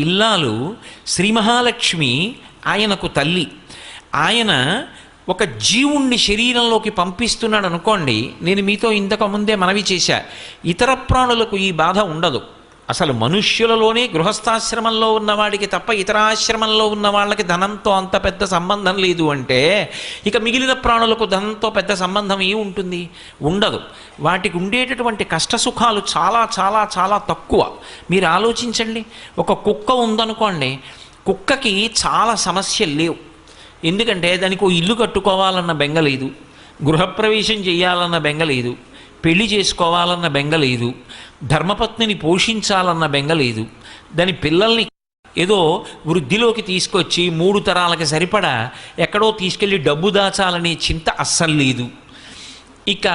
ఇల్లాలు శ్రీ మహాలక్ష్మి ఆయనకు తల్లి. ఆయన ఒక జీవుణ్ణి శరీరంలోకి పంపిస్తున్నాడు అనుకోండి. నేను మీతో ఇంతకు ముందే మనవి చేశా, ఇతర ప్రాణులకు ఈ బాధ ఉండదు. అసలు మనుష్యులలోనే గృహస్థాశ్రమంలో ఉన్నవాడికి తప్ప ఇతర ఆశ్రమంలో ఉన్న వాళ్ళకి ధనంతో అంత పెద్ద సంబంధం లేదు అంటే, ఇక మిగిలిన ప్రాణులకు ధనంతో పెద్ద సంబంధం ఉంటుంది? ఉండదు. వాటికి ఉండేటటువంటి కష్టసుఖాలు చాలా చాలా చాలా తక్కువ. మీరు ఆలోచించండి, ఒక కుక్క ఉందనుకోండి, కుక్కకి చాలా సమస్యలు లేవు. ఎందుకంటే దానికి ఓ ఇల్లు కట్టుకోవాలన్న బెంగ లేదు, గృహప్రవేశం చేయాలన్న బెంగ లేదు, పెళ్లి చేసుకోవాలన్న బెంగ లేదు, ధర్మపత్నిని పోషించాలన్న బెంగ లేదు, దాని పిల్లల్ని ఏదో వృద్ధిలోకి తీసుకొచ్చి 3 తరాలకి సరిపడా ఎక్కడో తీసుకెళ్ళి డబ్బు దాచాలనే చింత అస్సలు లేదు, ఇక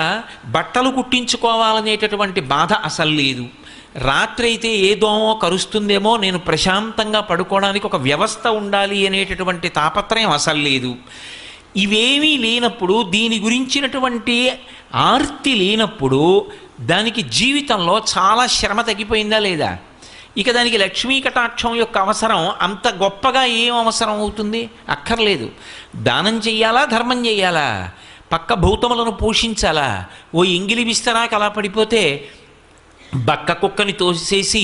బట్టలు కుట్టించుకోవాలనేటటువంటి బాధ అసలు లేదు. రాత్రి అయితే ఏ దోమో కరుస్తుందేమో, నేను ప్రశాంతంగా పడుకోవడానికి ఒక వ్యవస్థ ఉండాలి అనేటటువంటి తాపత్రయం అసలు లేదు. ఇవేమీ లేనప్పుడు, దీని గురించినటువంటి ఆర్తి లేనప్పుడు, దానికి జీవితంలో చాలా శ్రమ తగ్గిపోయిందా లేదా? ఇక దానికి లక్ష్మీ కటాక్షం యొక్క అవసరం అంత గొప్పగా ఏం అవసరం అవుతుంది? అక్కర్లేదు. దానం చెయ్యాలా, ధర్మం చెయ్యాలా, పక్క భౌతములను పోషించాలా? ఓ ఎంగిలి విస్తరాకి అలా పడిపోతే బక్క కుక్కని తోసేసి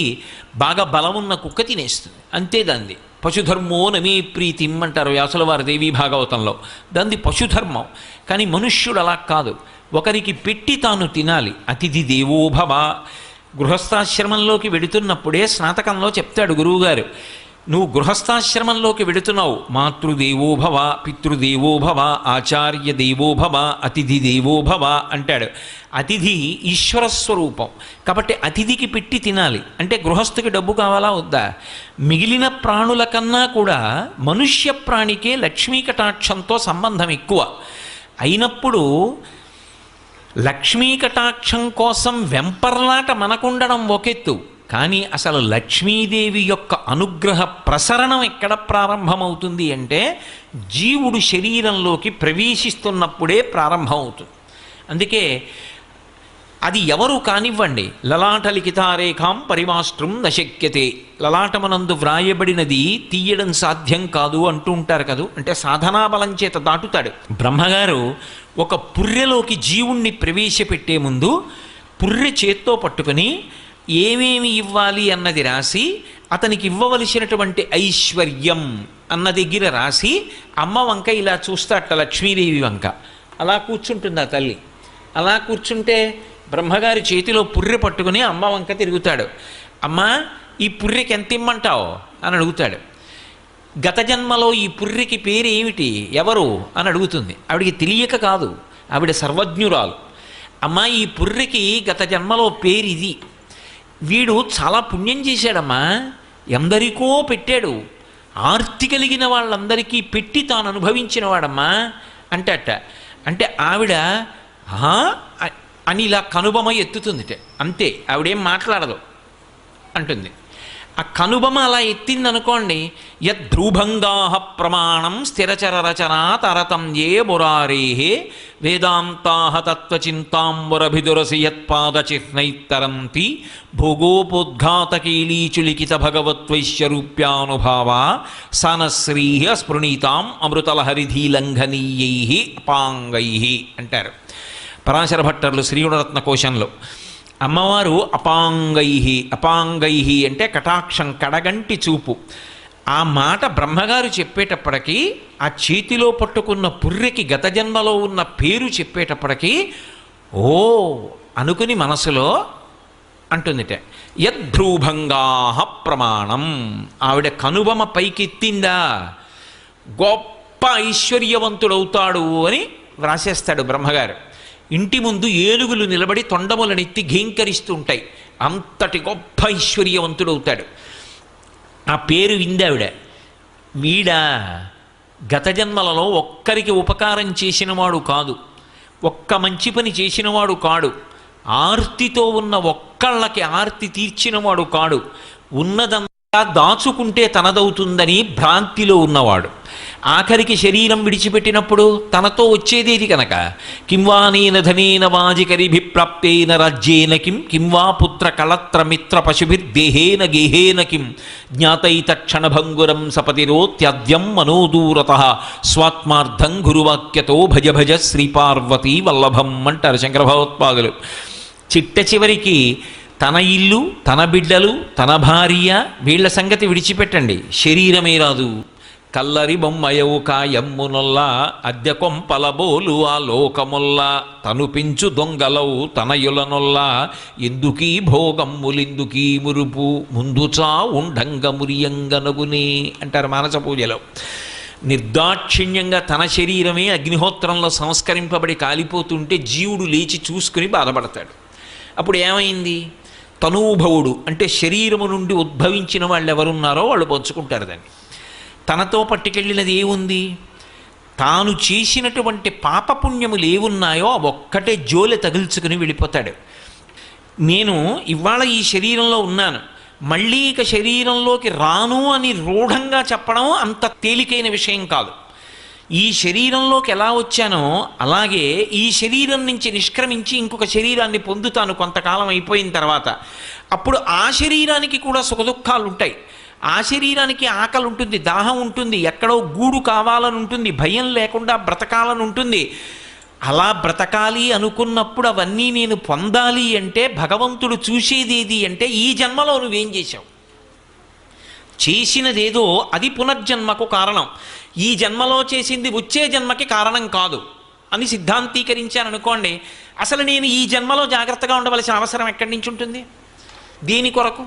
బాగా బలమున్న కుక్క తినేస్తుంది, అంతే. దాన్ని పశుధర్మో నమే ప్రీతిం అంటారు వ్యాసుల వారి దేవీ భాగవతంలో. దాన్ని పశుధర్మం. కానీ మనుష్యుడు అలా కాదు, ఒకరికి పెట్టి తాను తినాలి. అతిథి దేవోభవ. గృహస్థాశ్రమంలోకి వెడుతున్నప్పుడే స్నాతకంలో చెప్తాడు గురువుగారు, నువ్వు గృహస్థాశ్రమంలోకి వెడుతున్నావు, మాతృదేవోభవ, పితృదేవోభవ, ఆచార్య దేవోభవ, అతిథి దేవోభవ అంటాడు. అతిథి ఈశ్వర స్వరూపం కాబట్టి అతిథికి పెట్టి తినాలి. అంటే గృహస్థుకి డబ్బు కావాలా వద్దా? మిగిలిన ప్రాణుల కన్నా కూడా మనుష్య ప్రాణికే లక్ష్మీ కటాక్షంతో సంబంధం ఎక్కువ అయినప్పుడు, లక్ష్మీ కటాక్షం కోసం వెంపర్లాట మనకుండడం ఒకెత్తు, కానీ అసలు లక్ష్మీదేవి యొక్క అనుగ్రహ ప్రసరణం ఎక్కడ ప్రారంభమవుతుంది అంటే, జీవుడు శరీరంలోకి ప్రవేశిస్తున్నప్పుడే ప్రారంభమవుతుంది. అందుకే అది ఎవరు కానివ్వండి, లలాట లిఖితారేఖాం పరిమాష్ట్రం నశక్యతే, లలాటమనందు వ్రాయబడినది తీయడం సాధ్యం కాదు అంటూ ఉంటారు కదా. అంటే సాధనాబలం చేత దాటుతాడు. బ్రహ్మగారు ఒక పుర్రెలోకి జీవుణ్ణి ప్రవేశపెట్టే ముందు పుర్రె చేత్తో పట్టుకుని ఏమేమి ఇవ్వాలి అన్నది రాసి, అతనికి ఇవ్వవలసినటువంటి ఐశ్వర్యం అన్న దగ్గర రాసి, అమ్మ వంక ఇలా చూస్తాట, లక్ష్మీదేవి వంక. అలా కూర్చుంటుంది ఆ తల్లి. అలా కూర్చుంటే బ్రహ్మగారి చేతిలో పుర్రె పట్టుకుని అమ్మ వంక తిరుగుతాడు. అమ్మ, ఈ పుర్రెకి ఎంత ఇమ్మంటావు అని అడుగుతాడు. గత జన్మలో ఈ పుర్రెకి పేరు ఏమిటి, ఎవరు అని అడుగుతుంది. ఆవిడికి తెలియక కాదు, ఆవిడ సర్వజ్ఞురాలు. అమ్మ, ఈ పుర్రెకి గత జన్మలో పేరు ఇది, వీడు చాలా పుణ్యం చేశాడమ్మా, ఎందరికో పెట్టాడు, ఆర్తి కలిగిన వాళ్ళందరికీ పెట్టి తాను అనుభవించిన వాడమ్మా అంటట. అంటే ఆవిడ అని ఇలా కనుబొమ ఎత్తుతుంది, అంతే, ఆవిడేం మాట్లాడదు అంటుంది. ఆ కనుబొమ అలా ఎత్తిందనుకోండి, యద్ధ్రుభంగా ప్రమాణం స్థిరచర రచనా తరతం ఏ మురారే వేదాంతా తత్వచింతాంబురభిదురసి యత్పాదచిహ్నైత్తరంతి భోగోపోద్ఘాతకీలీచులిఖిత భగవత్వైశ్యరూప్యానుభావ సనశ్రీ స్పృణీతాం అమృతలహరిధీలంఘనీయై అపాంగై అంటారు పరాశర భట్టర్లు శ్రీగుణరత్న కోశంలో. అమ్మవారు అపాంగై, అపాంగై అంటే కటాక్షం, కడగంటి చూపు. ఆ మాట బ్రహ్మగారు చెప్పేటప్పటికీ, ఆ చేతిలో పట్టుకున్న పుర్రెకి గత జన్మలో ఉన్న పేరు చెప్పేటప్పటికీ ఓ అనుకుని మనసులో అంటుందిట, యద్భ్రూభంగా ప్రమాణం. ఆవిడ కనుబొమ పైకెత్తిందా, గొప్ప ఐశ్వర్యవంతుడవుతాడు అని వ్రాసేస్తాడు బ్రహ్మగారు. ఇంటి ముందు ఏనుగులు నిలబడి తొండములనెత్తి ఘీంకరిస్తూ ఉంటాయి, అంతటి గొప్ప ఐశ్వర్యవంతుడవుతాడు. ఆ పేరు విందావిడ. వీడా గత జన్మలలో ఒక్కరికి ఉపకారం చేసినవాడు కాదు, ఒక్క మంచి పని చేసినవాడు కాడు, ఆర్తితో ఉన్న ఒక్కళ్ళకి ఆర్తి తీర్చినవాడు కాడు, ఉన్నదంతా దాచుకుంటే తనదవుతుందని భ్రాంతిలో ఉన్నవాడు. ఆఖరికి శరీరం విడిచిపెట్టినప్పుడు తనతో వచ్చేదేది కనుక కింవానేన ధనేన వాజికరిభిప్రాప్తేన రాజ్యేన కింవా పుత్ర కళత్ర మిత్ర పశుభిర్దేహేన గేహేన కిం జ్ఞాతైతక్షణభంగురం సపతిరోత్యద్యం మనోదూరత స్వాత్మార్థం గురువాక్యతో భజ భజ శ్రీపార్వతీ వల్లభం అంటారు శంకర భగవత్పాదులు. చిట్ట చివరికి తన ఇల్లు, తన బిడ్డలు, తన భార్య, వీళ్ల సంగతి విడిచిపెట్టండి, శరీరమే రాదు. కల్లరి బొమ్మయవు కాయమ్మునొల్లా అద్దె కొంపలబోలు ఆ లోకముల్లా తను పెంచు దొంగలవు తనయులనొల్లా ఎందుకీ భోగమ్ములిందుకీ మురుపు ముందుచా ఉండంగ మురియంగనగునే అంటారు మానస పూజలో. నిర్దాక్షిణ్యంగా తన శరీరమే అగ్నిహోత్రంలో సంస్కరింపబడి కాలిపోతుంటే జీవుడు లేచి చూసుకుని బాధపడతాడు. అప్పుడు ఏమైంది? తనూభవుడు అంటే శరీరము నుండి ఉద్భవించిన వాళ్ళు ఎవరున్నారో వాళ్ళు పంచుకుంటారు దాన్ని. తనతో పట్టుకెళ్ళినది ఏముంది? తాను చేసినటువంటి పాపపుణ్యములు ఏవున్నాయో ఆ ఒక్కటే జోలె తగిల్చుకుని వెళ్ళిపోతాడు. నేను ఇవాళ ఈ శరీరంలో ఉన్నాను, మళ్ళీ ఇక శరీరంలోకి రాను అని రూఢంగా చెప్పడం అంత తేలికైన విషయం కాదు. ఈ శరీరంలోకి ఎలా వచ్చానో అలాగే ఈ శరీరం నుంచి నిష్క్రమించి ఇంకొక శరీరాన్ని పొందుతాను కొంతకాలం అయిపోయిన తర్వాత. అప్పుడు ఆ శరీరానికి కూడా సుఖదుఖాలు ఉంటాయి. ఆ శరీరానికి ఆకలి ఉంటుంది, దాహం ఉంటుంది, ఎక్కడో గూడు కావాలని ఉంటుంది, భయం లేకుండా బ్రతకాలని ఉంటుంది. అలా బ్రతకాలి అనుకున్నప్పుడు అవన్నీ నేను పొందాలి అంటే భగవంతుడు చూసేదేది అంటే ఈ జన్మలో నువ్వేం చేశావు, చేసినదేదో అది పునర్జన్మకు కారణం. ఈ జన్మలో చేసింది వచ్చే జన్మకి కారణం కాదు అని సిద్ధాంతీకరించాననుకోండి, అసలు నేను ఈ జన్మలో జాగ్రత్తగా ఉండవలసిన అవసరం ఎక్కడి నుంచి ఉంటుంది? దీని కొరకు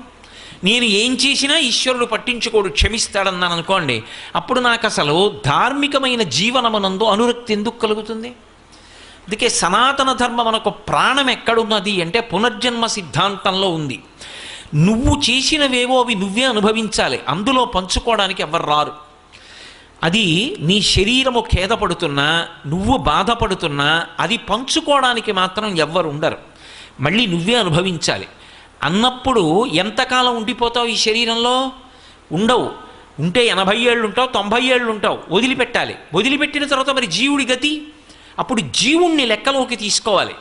నేను ఏం చేసినా ఈశ్వరుడు పట్టించుకోడు, క్షమిస్తాడన్నాను అనుకోండి, అప్పుడు నాకు అసలు ధార్మికమైన జీవనమునందు అనురక్తి ఎందుకు కలుగుతుంది? అందుకే సనాతన ధర్మం మనకు ప్రాణం ఎక్కడున్నది అంటే పునర్జన్మ సిద్ధాంతంలో ఉంది. నువ్వు చేసినవేవో అవి నువ్వే అనుభవించాలి, అందులో పంచుకోవడానికి ఎవరు రారు. అది నీ శరీరము ఖేదపడుతున్నా, నువ్వు బాధపడుతున్నా అది పంచుకోవడానికి మాత్రం ఎవ్వరు ఉండరు, మళ్ళీ నువ్వే అనుభవించాలి. అన్నప్పుడు ఎంతకాలం ఉండిపోతావు ఈ శరీరంలో? ఉండవు. ఉంటే 80 ఏళ్ళు ఉంటావు, 90 ఏళ్ళు ఉంటావు, వదిలిపెట్టాలి. వదిలిపెట్టిన తర్వాత మరి జీవుడి గతి? అప్పుడు జీవుణ్ణి లెక్కలోకి తీసుకోవాలి.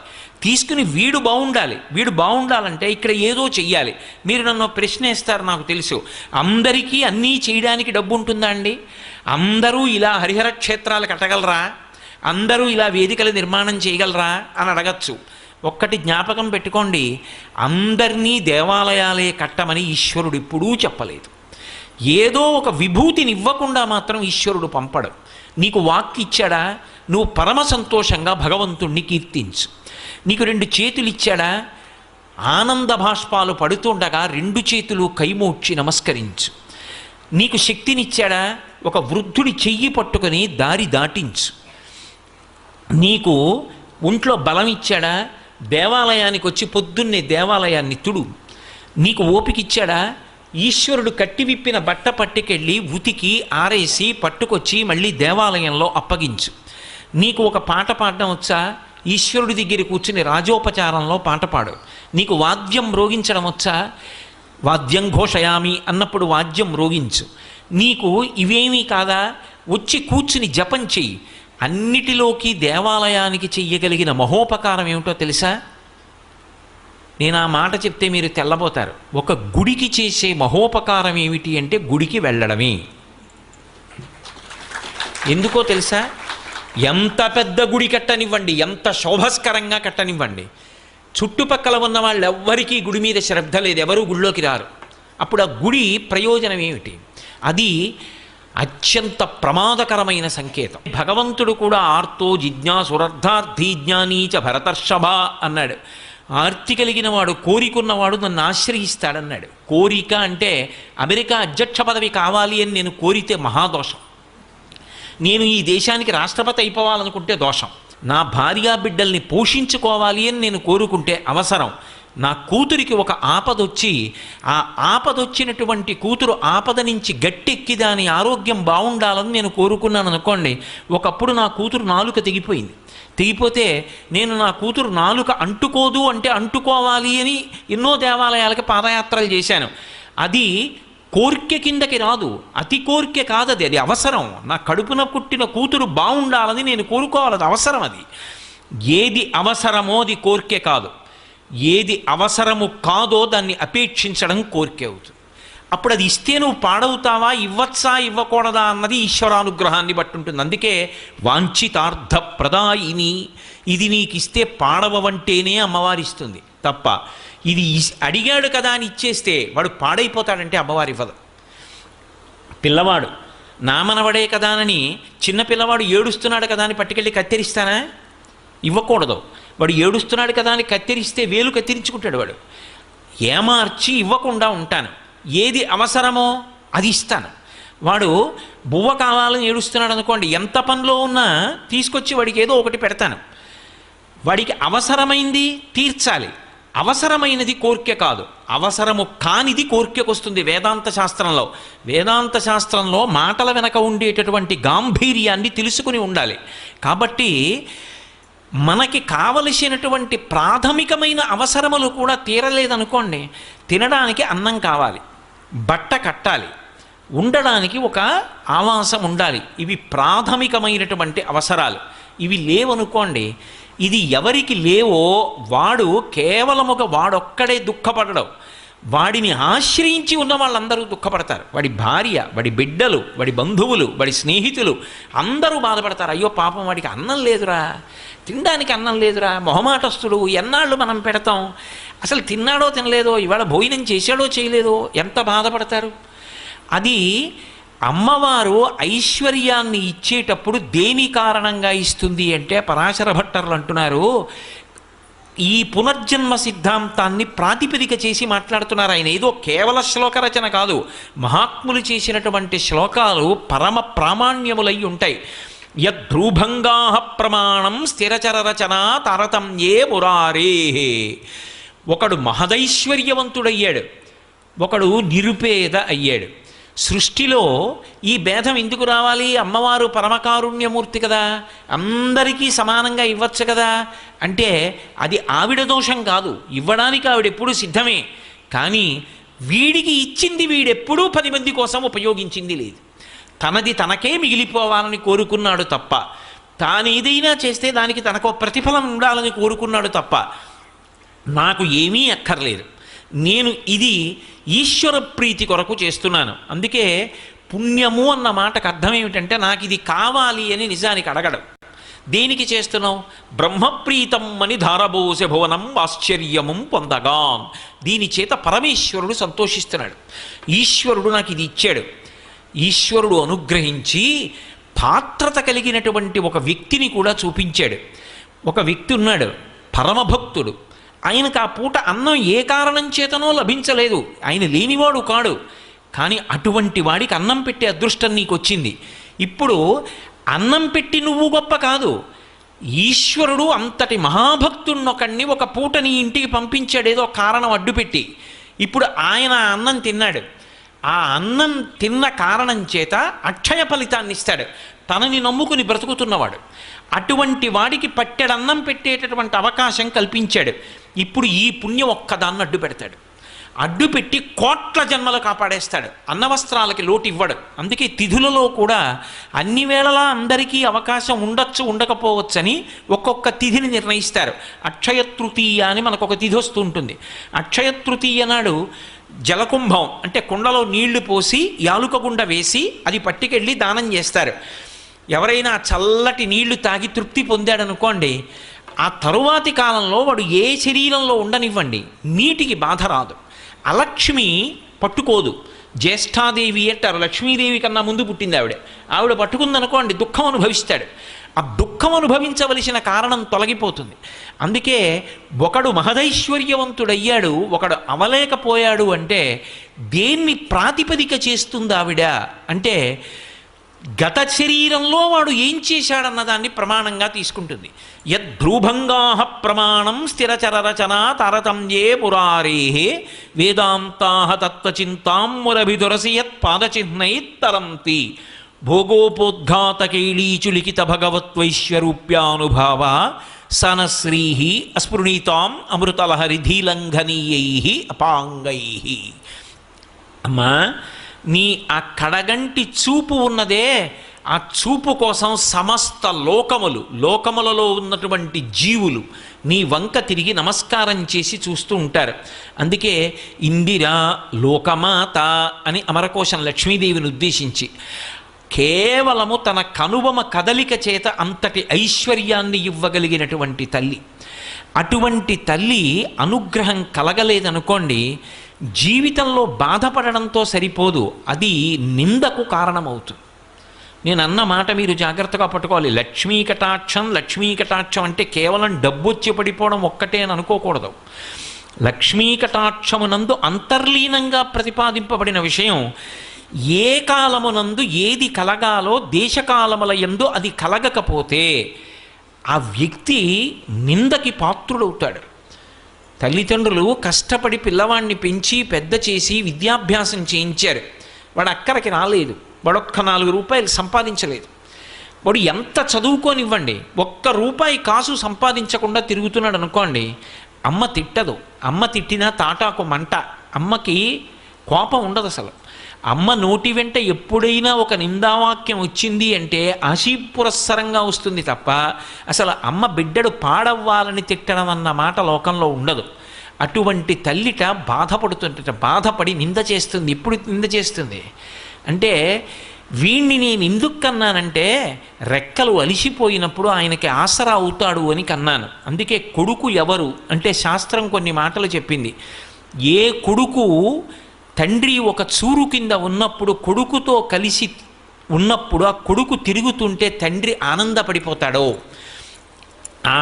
తీసుకుని వీడు బాగుండాలి. వీడు బాగుండాలంటే ఇక్కడ ఏదో చెయ్యాలి. మీరు నన్ను ప్రశ్న వేస్తారు, నాకు తెలుసు. అందరికీ అన్నీ చేయడానికి డబ్బు ఉంటుందా అండి? అందరూ ఇలా హరిహర క్షేత్రాలు కట్టగలరా? అందరూ ఇలా వేదికలు నిర్మాణం చేయగలరా అని అడగచ్చు. ఒక్కటి జ్ఞాపకం పెట్టుకోండి, అందరినీ దేవాలయాలే కట్టమని ఈశ్వరుడు ఎప్పుడూ చెప్పలేదు. ఏదో ఒక విభూతిని ఇవ్వకుండా మాత్రం ఈశ్వరుడు పంపడు. నీకు వాక్కు ఇచ్చాడా? నువ్వు పరమ సంతోషంగా భగవంతుణ్ణి కీర్తించు. నీకు 2 చేతులు ఇచ్చాడా? ఆనంద భాష్పాలు పడుతుండగా 2 చేతులు కైమోడ్చి నమస్కరించు. నీకు శక్తినిచ్చాడా? ఒక వృద్ధుడి చెయ్యి పట్టుకొని దారి దాటించు. నీకు ఒంట్లో బలం ఇచ్చాడా? దేవాలయానికి వచ్చి పొద్దున్నే దేవాలయాన్ని తుడు. నీకు ఓపికిచ్చాడా? ఈశ్వరుడు కట్టి విప్పిన బట్ట పట్టుకెళ్ళి ఉతికి ఆరేసి పట్టుకొచ్చి మళ్ళీ దేవాలయంలో అప్పగించు. నీకు ఒక పాట పాడడం వచ్చా? ఈశ్వరుడి దగ్గర కూర్చుని రాజోపచారంలో పాట పాడు. నీకు వాద్యం మ్రోగించడం వచ్చా? వాద్యం ఘోషయామి అన్నప్పుడు వాద్యం మ్రోగించు. నీకు ఇవేమీ కాదా? వచ్చి కూర్చుని జపం చెయ్యి. అన్నిటిలోకి దేవాలయానికి చెయ్యగలిగిన మహోపకారం ఏమిటో తెలుసా? నేను ఆ మాట చెప్తే మీరు తెల్లబోతారు. ఒక గుడికి చేసే మహోపకారం ఏమిటి అంటే గుడికి వెళ్ళడమే. ఎందుకో తెలుసా? ఎంత పెద్ద గుడి కట్టనివ్వండి, ఎంత శోభస్కరంగా కట్టనివ్వండి, చుట్టుపక్కల ఉన్న వాళ్ళు ఎవ్వరికీ గుడి మీద శ్రద్ధ లేదు, ఎవరూ గుడిలోకి రారు. అప్పుడు ఆ గుడి ప్రయోజనం ఏమిటి? అది అత్యంత ప్రమాదకరమైన సంకేతం. భగవంతుడు కూడా ఆర్తో జిజ్ఞాసురర్థార్థీ జ్ఞానీచ భరతర్షభ అన్నాడు. ఆర్తి కలిగిన వాడు, కోరికున్నవాడు నన్ను ఆశ్రయిస్తాడన్నాడు. కోరిక అంటే అమెరికా అధ్యక్ష పదవి కావాలి అని నేను కోరితే మహాదోషం. నేను ఈ దేశానికి రాష్ట్రపతి అయిపోవాలనుకుంటే దోషం. నా భార్యా బిడ్డల్ని పోషించుకోవాలి అని నేను కోరుకుంటే అవసరం. నా కూతురికి ఒక ఆపదొచ్చి ఆ ఆపదొచ్చినటువంటి కూతురు ఆపద నుంచి గట్టెక్కి దాని ఆరోగ్యం బాగుండాలని నేను కోరుకున్నాను అనుకోండి. ఒకప్పుడు నా కూతురు నాలుక తెగిపోయింది. తెగిపోతే నేను నా కూతురు నాలుక అంటుకోదు అంటే అంటుకోవాలి అని ఎన్నో దేవాలయాలకి పాదయాత్రలు చేశాను. అది కోర్కె కిందకి రాదు, అతి కోర్కె కాదది, అది అవసరం. నా కడుపున పుట్టిన కూతురు బాగుండాలని నేను కోరుకోవాలి, అది అవసరం. అది ఏది అవసరమో అది కోర్కె కాదు, ఏది అవసరము కాదో దాన్ని అపేక్షించడం కోర్కె అవుతుంది. అప్పుడు అది ఇస్తే నువ్వు పాడవుతావా, ఇవ్వచ్చా ఇవ్వకూడదా అన్నది ఈశ్వరానుగ్రహాన్ని బట్టి ఉంటుంది. అందుకే వాంఛితార్థ ప్రదాయిని, ఇది నీకు ఇస్తే పాడవంటేనే అమ్మవారి ఇస్తుంది తప్ప ఇది అడిగాడు కదా అని ఇచ్చేస్తే వాడు పాడైపోతాడంటే అమ్మవారు ఇవ్వదు. పిల్లవాడు నా మనవడే కదా అని, చిన్న పిల్లవాడు ఏడుస్తున్నాడు కదా అని పట్టుకెళ్ళి కత్తిరిస్తానా? ఇవ్వకూడదు. వాడు ఏడుస్తున్నాడు కదా అని కత్తిరిస్తే వేలు కత్తిరించుకుంటాడు వాడు. ఏమార్చి ఇవ్వకుండా ఉంటాను, ఏది అవసరమో అది ఇస్తాను. వాడు బువ్వ కావాలని ఏడుస్తున్నాడు అనుకోండి, ఎంత పనిలో ఉన్నా తీసుకొచ్చి వాడికి ఏదో ఒకటి పెడతాను. వాడికి అవసరమైంది తీర్చాలి, అవసరమైనది కోర్కె కాదు, అవసరము కానిది కోర్కెకు వస్తుంది. వేదాంత శాస్త్రంలో మాటల వెనక ఉండేటటువంటి గాంభీర్యాన్ని తెలుసుకుని ఉండాలి. కాబట్టి మనకి కావలసినటువంటి ప్రాథమికమైన అవసరములు కూడా తీరలేదనుకోండి, తినడానికి అన్నం కావాలి, బట్ట కట్టాలి, ఉండడానికి ఒక ఆవాసం ఉండాలి. ఇవి ప్రాథమికమైనటువంటి అవసరాలు. ఇవి లేవనుకోండి, ఇది ఎవరికి లేవో వాడు కేవలం వాడొక్కడే దుఃఖపడడం, వాడిని ఆశ్రయించి ఉన్న వాళ్ళందరూ దుఃఖపడతారు. వాడి భార్య, వాడి బిడ్డలు, వాడి బంధువులు, వాడి స్నేహితులు అందరూ బాధపడతారు. అయ్యో పాపం వాడికి అన్నం లేదురా, తినడానికి అన్నం లేదురా, మొహమాటస్తుడు, ఎన్నాళ్ళు మనం పెడతాం, అసలు తిన్నాడో తినలేదో, ఇవాళ భోజనం చేశాడో చేయలేదో, ఎంత బాధపడతారు. అది అమ్మవారు ఐశ్వర్యాన్ని ఇచ్చేటప్పుడు దేని కారణంగా ఇస్తుంది అంటే, పరాశర భట్టర్లు అంటున్నారు, ఈ పునర్జన్మ సిద్ధాంతాన్ని ప్రాతిపదిక చేసి మాట్లాడుతున్నారు ఆయన. ఏదో కేవల శ్లోక రచన కాదు, మహాత్ములు చేసినటువంటి శ్లోకాలు పరమ ప్రామాణ్యములై ఉంటాయి. యద్భ్రూభంగా ప్రమాణం స్థిరచర రచన తారతమ్యే మురారే. ఒకడు మహదైశ్వర్యవంతుడయ్యాడు, ఒకడు నిరుపేద అయ్యాడు. సృష్టిలో ఈ భేదం ఎందుకు రావాలి? అమ్మవారు పరమకారుణ్యమూర్తి కదా, అందరికీ సమానంగా ఇవ్వచ్చు కదా అంటే అది ఆవిడ దోషం కాదు. ఇవ్వడానికి ఆవిడ ఎప్పుడూ సిద్ధమే. కానీ వీడికి ఇచ్చింది వీడెప్పుడూ 10 మంది కోసం ఉపయోగించింది లేదు. తనది తనకే మిగిలిపోవాలని కోరుకున్నాడు తప్ప, తానేదైనా చేస్తే దానికి తనకు ప్రతిఫలం ఉండాలని కోరుకున్నాడు తప్ప, నాకు ఏమీ అక్కర్లేదు, నేను ఇది ఈశ్వర ప్రీతి కొరకు చేస్తున్నాను. అందుకే పుణ్యము అన్న మాటకు అర్థం ఏమిటంటే, నాకు ఇది కావాలి అని నిజానికి అడగడం. దేనికి చేస్తున్నావు? బ్రహ్మప్రీతం అని ధారబోసె భువనం ఆశ్చర్యము పొందగా. దీని చేత పరమేశ్వరుడు సంతోషిస్తున్నాడు. ఈశ్వరుడు నాకు ఇది ఇచ్చాడు. ఈశ్వరుడు అనుగ్రహించి పాత్రత కలిగినటువంటి ఒక వ్యక్తిని కూడా చూపించాడు. ఒక వ్యక్తి ఉన్నాడు, పరమభక్తుడు. ఆయనకు ఆ పూట అన్నం ఏ కారణం చేతనో లభించలేదు, ఆయన లేనివాడు కాడు. కానీ అటువంటి వాడికి అన్నం పెట్టే అదృష్టం నీకు వచ్చింది. ఇప్పుడు అన్నం పెట్టి నువ్వు గొప్ప కాదు, ఈశ్వరుడు అంతటి మహాభక్తున్నొకడిని ఒక పూట నీ ఇంటికి పంపించాడు ఏదో కారణం అడ్డుపెట్టి. ఇప్పుడు ఆయన అన్నం తిన్నాడు, ఆ అన్నం తిన్న కారణం చేత అక్షయ ఫలితాన్ని ఇస్తాడు, తనని నమ్ముకుని బ్రతుకుతున్నవాడు. అటువంటి వాడికి పట్టెడన్నం పెట్టేటటువంటి అవకాశం కల్పించాడు. ఇప్పుడు ఈ పుణ్యం ఒక్కదాన్ని అడ్డు పెడతాడు, అడ్డుపెట్టి కోట్ల జన్మలు కాపాడేస్తాడు. అన్నవస్త్రాలకి లోటు ఇవ్వడు. అందుకే తిథులలో కూడా అన్ని వేళలా అందరికీ అవకాశం ఉండొచ్చు ఉండకపోవచ్చని ఒక్కొక్క తిథిని నిర్ణయిస్తారు. అక్షయ తృతీయ అని మనకు ఒక తిథి వస్తూ ఉంటుంది. అక్షయ తృతీయ నాడు జలకుంభం అంటే కుండలో నీళ్లు పోసి యాలుక గుండ వేసి అది పట్టుకెళ్ళి దానం చేస్తారు. ఎవరైనా చల్లటి నీళ్లు తాగి తృప్తి పొందాడనుకోండి, ఆ తరువాతి కాలంలో వాడు ఏ శరీరంలో ఉండనివ్వండి నీటికి బాధ రాదు. అలక్ష్మి పట్టుకోదు. జ్యేష్ఠాదేవి అంటారు, లక్ష్మీదేవి కన్నా ముందు పుట్టింది ఆవిడ పట్టుకుందనుకోండి దుఃఖం అనుభవిస్తాడు. ఆ దుఃఖం అనుభవించవలసిన కారణం తొలగిపోతుంది. అందుకే ఒకడు మహదైశ్వర్యవంతుడయ్యాడు, ఒకడు అవలేకపోయాడు అంటే దేన్ని ప్రాతిపదిక చేస్తుంది ఆవిడ అంటే, గత శరీరంలో వాడు ఏం చేశాడన్నదాన్ని ప్రమాణంగా తీసుకుంటుంది. యద్భ్రూభంగా ప్రమాణం స్థిరచర రచన తారతమ్యే పురారే వేదాంతా తత్వచింతాం మురభిదురసి యత్ పాదచిహ్నైత్తరంతి భోగోపోద్ఘాతకైళీచులిఖిత భగవత్వైశ్వరూప్యానుభావ సనశ్రీ అస్పృణీతాం అమృతలహరిధీలంఘనీయై అపాంగై. అమ్మా, నీ ఆ కడగంటి చూపు ఉన్నదే, ఆ చూపు కోసం సమస్త లోకములలో ఉన్నటువంటి జీవులు నీ వంక తిరిగి నమస్కారం చేసి చూస్తూ ఉంటారు. అందుకే ఇందిరా లోకమాత అని అమరకోశం లక్ష్మీదేవిని ఉద్దేశించి కేవలము తన కనుబొమ కదలిక చేత అంతటి ఐశ్వర్యాన్ని ఇవ్వగలిగినటువంటి తల్లి. అటువంటి తల్లి అనుగ్రహం కలగలేదనుకోండి, జీవితంలో బాధపడడంతో సరిపోదు, అది నిందకు కారణమవుతుంది. నేను అన్న మాట మీరు జాగ్రత్తగా పట్టుకోవాలి. లక్ష్మీ కటాక్షం అంటే కేవలం డబ్బు వచ్చి పడిపోవడం ఒక్కటే అని అనుకోకూడదు. లక్ష్మీ కటాక్షమునందు అంతర్లీనంగా ప్రతిపాదింపబడిన విషయం, ఏ కాలమునందు ఏది కలగాలో దేశకాలముల యందు అది కలగకపోతే ఆ వ్యక్తి నిందకి పాత్రుడవుతాడు. తల్లిదండ్రులు కష్టపడి పిల్లవాడిని పెంచి పెద్ద చేసి విద్యాభ్యాసం చేయించారు. వాడు అక్కడికి రాలేదు, వాడు ఒక్క 4 రూపాయలు సంపాదించలేదు. వాడు ఎంత చదువుకోనివ్వండి, ఒక్క రూపాయి కాసు సంపాదించకుండా తిరుగుతున్నాడు అనుకోండి, అమ్మ తిట్టదు. అమ్మ తిట్టినా తాటాకు మంట. అమ్మకి కోపం ఉండదు అసలు. అమ్మ నోటి వెంట ఎప్పుడైనా ఒక నిందావాక్యం వచ్చింది అంటే ఆశీపురస్సరంగా వస్తుంది తప్ప అసలు అమ్మ బిడ్డడు పాడవ్వాలని తిట్టడం అన్న మాట లోకంలో ఉండదు. అటువంటి తల్లిట బాధపడి నింద చేస్తుంది. ఎప్పుడు నింద చేస్తుంది అంటే, వీణ్ణి నేను ఎందుకు కన్నానంటే రెక్కలు అలిసిపోయినప్పుడు ఆయనకి ఆసరా అవుతాడు అని కన్నాను. అందుకే కొడుకు ఎవరు అంటే శాస్త్రం కొన్ని మాటలు చెప్పింది. ఏ కొడుకు తండ్రి ఒక చూరు కింద ఉన్నప్పుడు కొడుకుతో కలిసి ఉన్నప్పుడు ఆ కొడుకు తిరుగుతుంటే తండ్రి ఆనందపడిపోతాడో, ఆ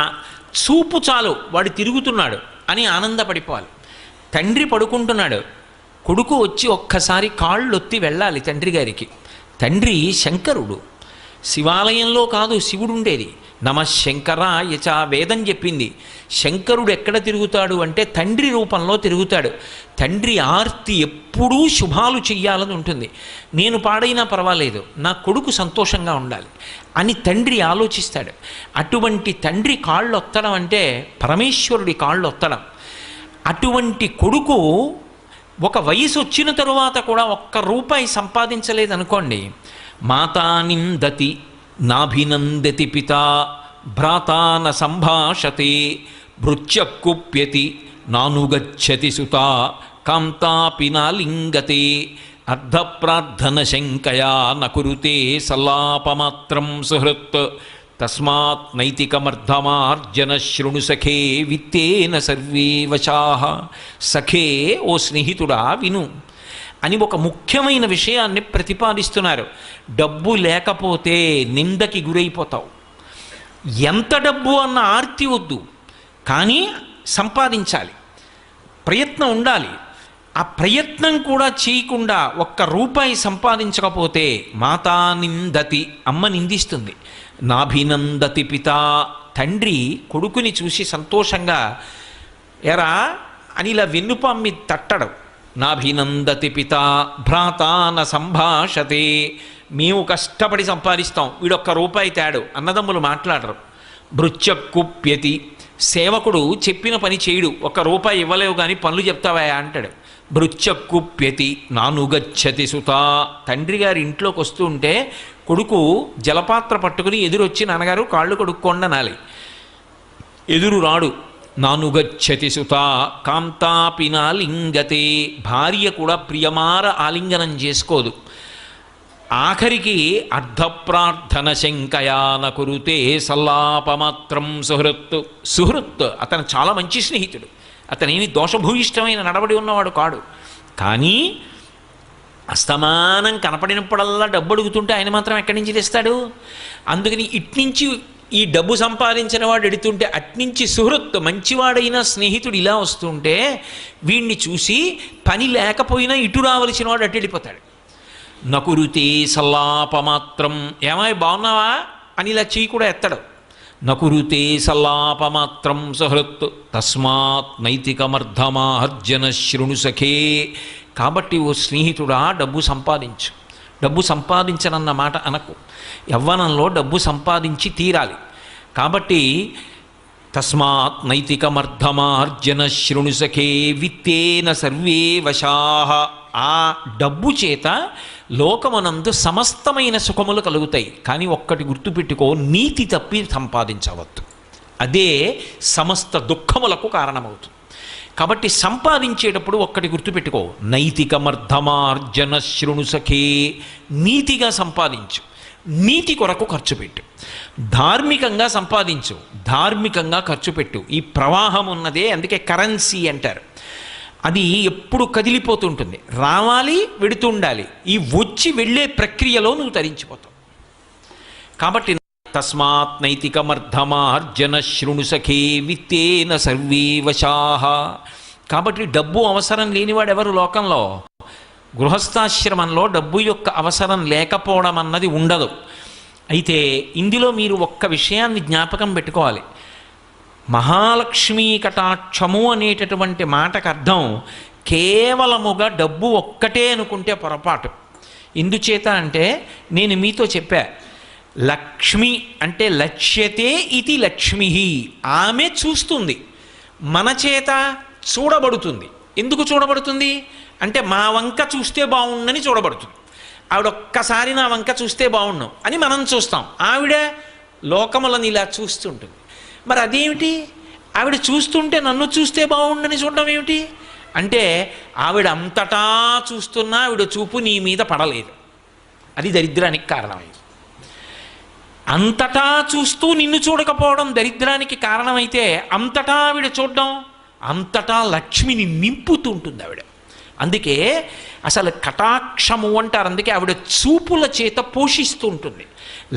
చూపు చాలు వాడు తిరుగుతున్నాడు అని ఆనందపడిపోవాలి. తండ్రి పడుకుంటున్నాడు, కొడుకు వచ్చి ఒక్కసారి కాళ్ళొత్తి వెళ్ళాలి తండ్రి గారికి. తండ్రి శంకరుడు, శివాలయంలో కాదు శివుడు ఉండేది. నమశంకరాయచ వేదం చెప్పింది. శంకరుడు ఎక్కడ తిరుగుతాడు అంటే తండ్రి రూపంలో తిరుగుతాడు. తండ్రి ఆర్తి ఎప్పుడూ శుభాలు చెయ్యాలని ఉంటుంది. నేను పాడైనా పర్వాలేదు, నా కొడుకు సంతోషంగా ఉండాలి అని తండ్రి ఆలోచిస్తాడు. అటువంటి తండ్రి కాళ్ళు ఒత్తడం అంటే పరమేశ్వరుడి కాళ్ళు ఒత్తడం. అటువంటి కొడుకు ఒక వయసు వచ్చిన తరువాత కూడా ఒక్క రూపాయి సంపాదించలేదనుకోండి, మాతా నిందతి నాభినందతి పితా భ్రాతాన సంభాషతే భృత్యకుప్యతి నానుగచ్చతి సుతా కాంతాపి నాలింగతే అర్ధప్రార్థన శంకయా నకురుతే సల్లాపమాత్రం సుహృత్ తస్మాత్ నైతికమర్ధమార్జన శృణు సఖే విత్తేన సర్వే వశాః. సఖే, ఓ స్నేహితుడా విను అని ఒక ముఖ్యమైన విషయాన్ని ప్రతిపాదిస్తున్నారు. డబ్బు లేకపోతే నిందకి గురైపోతావు. ఎంత డబ్బు అన్న ఆర్తి వద్దు, కానీ సంపాదించాలి, ప్రయత్నం ఉండాలి. ఆ ప్రయత్నం కూడా చేయకుండా ఒక్క రూపాయి సంపాదించకపోతే మాతా నిందతి, అమ్మ నిందిస్తుంది. నాభినందతి పితా, తండ్రి కొడుకుని చూసి సంతోషంగా ఎరా అని ఇలా వెన్నుపామ్మి తట్టడం. నాభినందతి పితా భ్రాతాన సంభాషతే, మేము కష్టపడి సంపాదిస్తాం, వీడొక్క రూపాయి తేడు అన్నదమ్ములు మాట్లాడరు. భృత్యకుప్యతి, సేవకుడు చెప్పిన పని చేయడు, ఒక్క రూపాయి ఇవ్వలేవు కానీ పనులు చెప్తావా అంటాడు. భృత్యకుప్యతి నానుగచ్చతి సుతా, తండ్రి గారి ఇంట్లోకి వస్తూ ఉంటే కొడుకు జలపాత్ర పట్టుకుని ఎదురొచ్చి నాన్నగారు కాళ్ళు కడుక్కోండి అనాలి. ఎదురు రాడు. నానుగచ్చతి సుత కాంతాపి నాలింగతే, భార్య కూడా ప్రియమార ఆలింగనం చేసుకోదు. ఆఖరికి అర్ధప్రార్థన శంకయాన కురుతే సల్లాపమాత్రం సుహృత్, అతను చాలా మంచి స్నేహితుడు, అతనేమి దోషభూయిష్టమైన నడవడి ఉన్నవాడు కాడు. కానీ అస్తమానం కనపడినప్పుడల్లా డబ్బు అడుగుతుంటే ఆయన మాత్రం ఎక్కడి నుంచి తెస్తాడు? అందుకని ఇట్నుంచి ఈ డబ్బు సంపాదించిన వాడు ఎడుతుంటే అట్నుంచి సుహృత్ మంచివాడైన స్నేహితుడు ఇలా వస్తుంటే వీణ్ణి చూసి పని లేకపోయినా ఇటు రావలసిన వాడు అటు వెళ్ళిపోతాడు. నకురుతే సల్లాపమాత్రం, ఏమాయి బాగున్నావా అని ఇలా చెయ్యి కూడా ఎత్తడు. నకురుతే సల్లాపమాత్రం సుహృత్ తస్మాత్ నైతికమర్ధమార్జన శృణు సఖే. కాబట్టి ఓ స్నేహితుడా, డబ్బు సంపాదించు. డబ్బు సంపాదించనన్న మాట అనకు. యవ్వనంలో డబ్బు సంపాదించి తీరాలి. కాబట్టి తస్మాత్ నైతికమర్ధమార్జన శృణు సఖే విత్తేన సర్వే వశాః. ఆ డబ్బు చేత లోకమునందు సమస్తమైన సుఖములు కలుగుతాయి. కానీ ఒక్కటి గుర్తుపెట్టుకో, నీతి తప్పి సంపాదించవద్దు. అదే సమస్త దుఃఖములకు కారణమవుతుంది. కాబట్టి సంపాదించేటప్పుడు ఒక్కటి గుర్తుపెట్టుకో, నైతికమర్థమార్జన శృణు సఖే. నీతిగా సంపాదించు, నీతి కొరకు ఖర్చు పెట్టు. ధార్మికంగా సంపాదించు, ధార్మికంగా ఖర్చు పెట్టు. ఈ ప్రవాహం ఉన్నదే, అందుకే కరెన్సీ అంటారు. అది ఎప్పుడు కదిలిపోతుంటుంది, రావాలి వెడుతూ ఉండాలి. ఈ వచ్చి వెళ్ళే ప్రక్రియలో నువ్వు తరించిపోతావు. కాబట్టి తస్మాత్ నైతికమర్థమార్జన శృణు సఖే విత్తేన సర్వే వశాః. కాబట్టి డబ్బు అవసరం లేనివాడు ఎవరు లోకంలో? గృహస్థాశ్రమంలో డబ్బు యొక్క అవసరం లేకపోవడం అన్నది ఉండదు. అయితే ఇందులో మీరు ఒక్క విషయాన్ని జ్ఞాపకం పెట్టుకోవాలి. మహాలక్ష్మీ కటాక్షము అనేటటువంటి మాటకు అర్థం కేవలముగా డబ్బు ఒక్కటే అనుకుంటే పొరపాటు. ఎందుచేత అంటే నేను మీతో చెప్పా, లక్ష్మి అంటే లక్ష్యతే ఇది లక్ష్మి. ఆమె చూస్తుంది, మన చేత చూడబడుతుంది. ఎందుకు చూడబడుతుంది అంటే మా వంక చూస్తే బాగుండని చూడబడుతుంది. ఆవిడ ఒక్కసారి నా వంక చూస్తే బాగుండు అని మనం చూస్తాం, ఆవిడ లోకములను ఇలా చూస్తుంటుంది. మరి అదేమిటి? ఆవిడ చూస్తుంటే నన్ను చూస్తే బాగుండని చూడడం ఏమిటి అంటే, ఆవిడ అంతటా చూస్తున్నా ఆవిడ చూపు నీ మీద పడలేదు. అది దరిద్రానికి కారణమైంది. అంతటా చూస్తూ నిన్ను చూడకపోవడం దరిద్రానికి కారణమైతే, అంతటా ఆవిడ చూడడం, అంతటా లక్ష్మిని నింపుతుంటుంది ఆవిడ. అందుకే అసలు కటాక్షము అంటారు. అందుకే ఆవిడ చూపుల చేత పోషిస్తూ ఉంటుంది.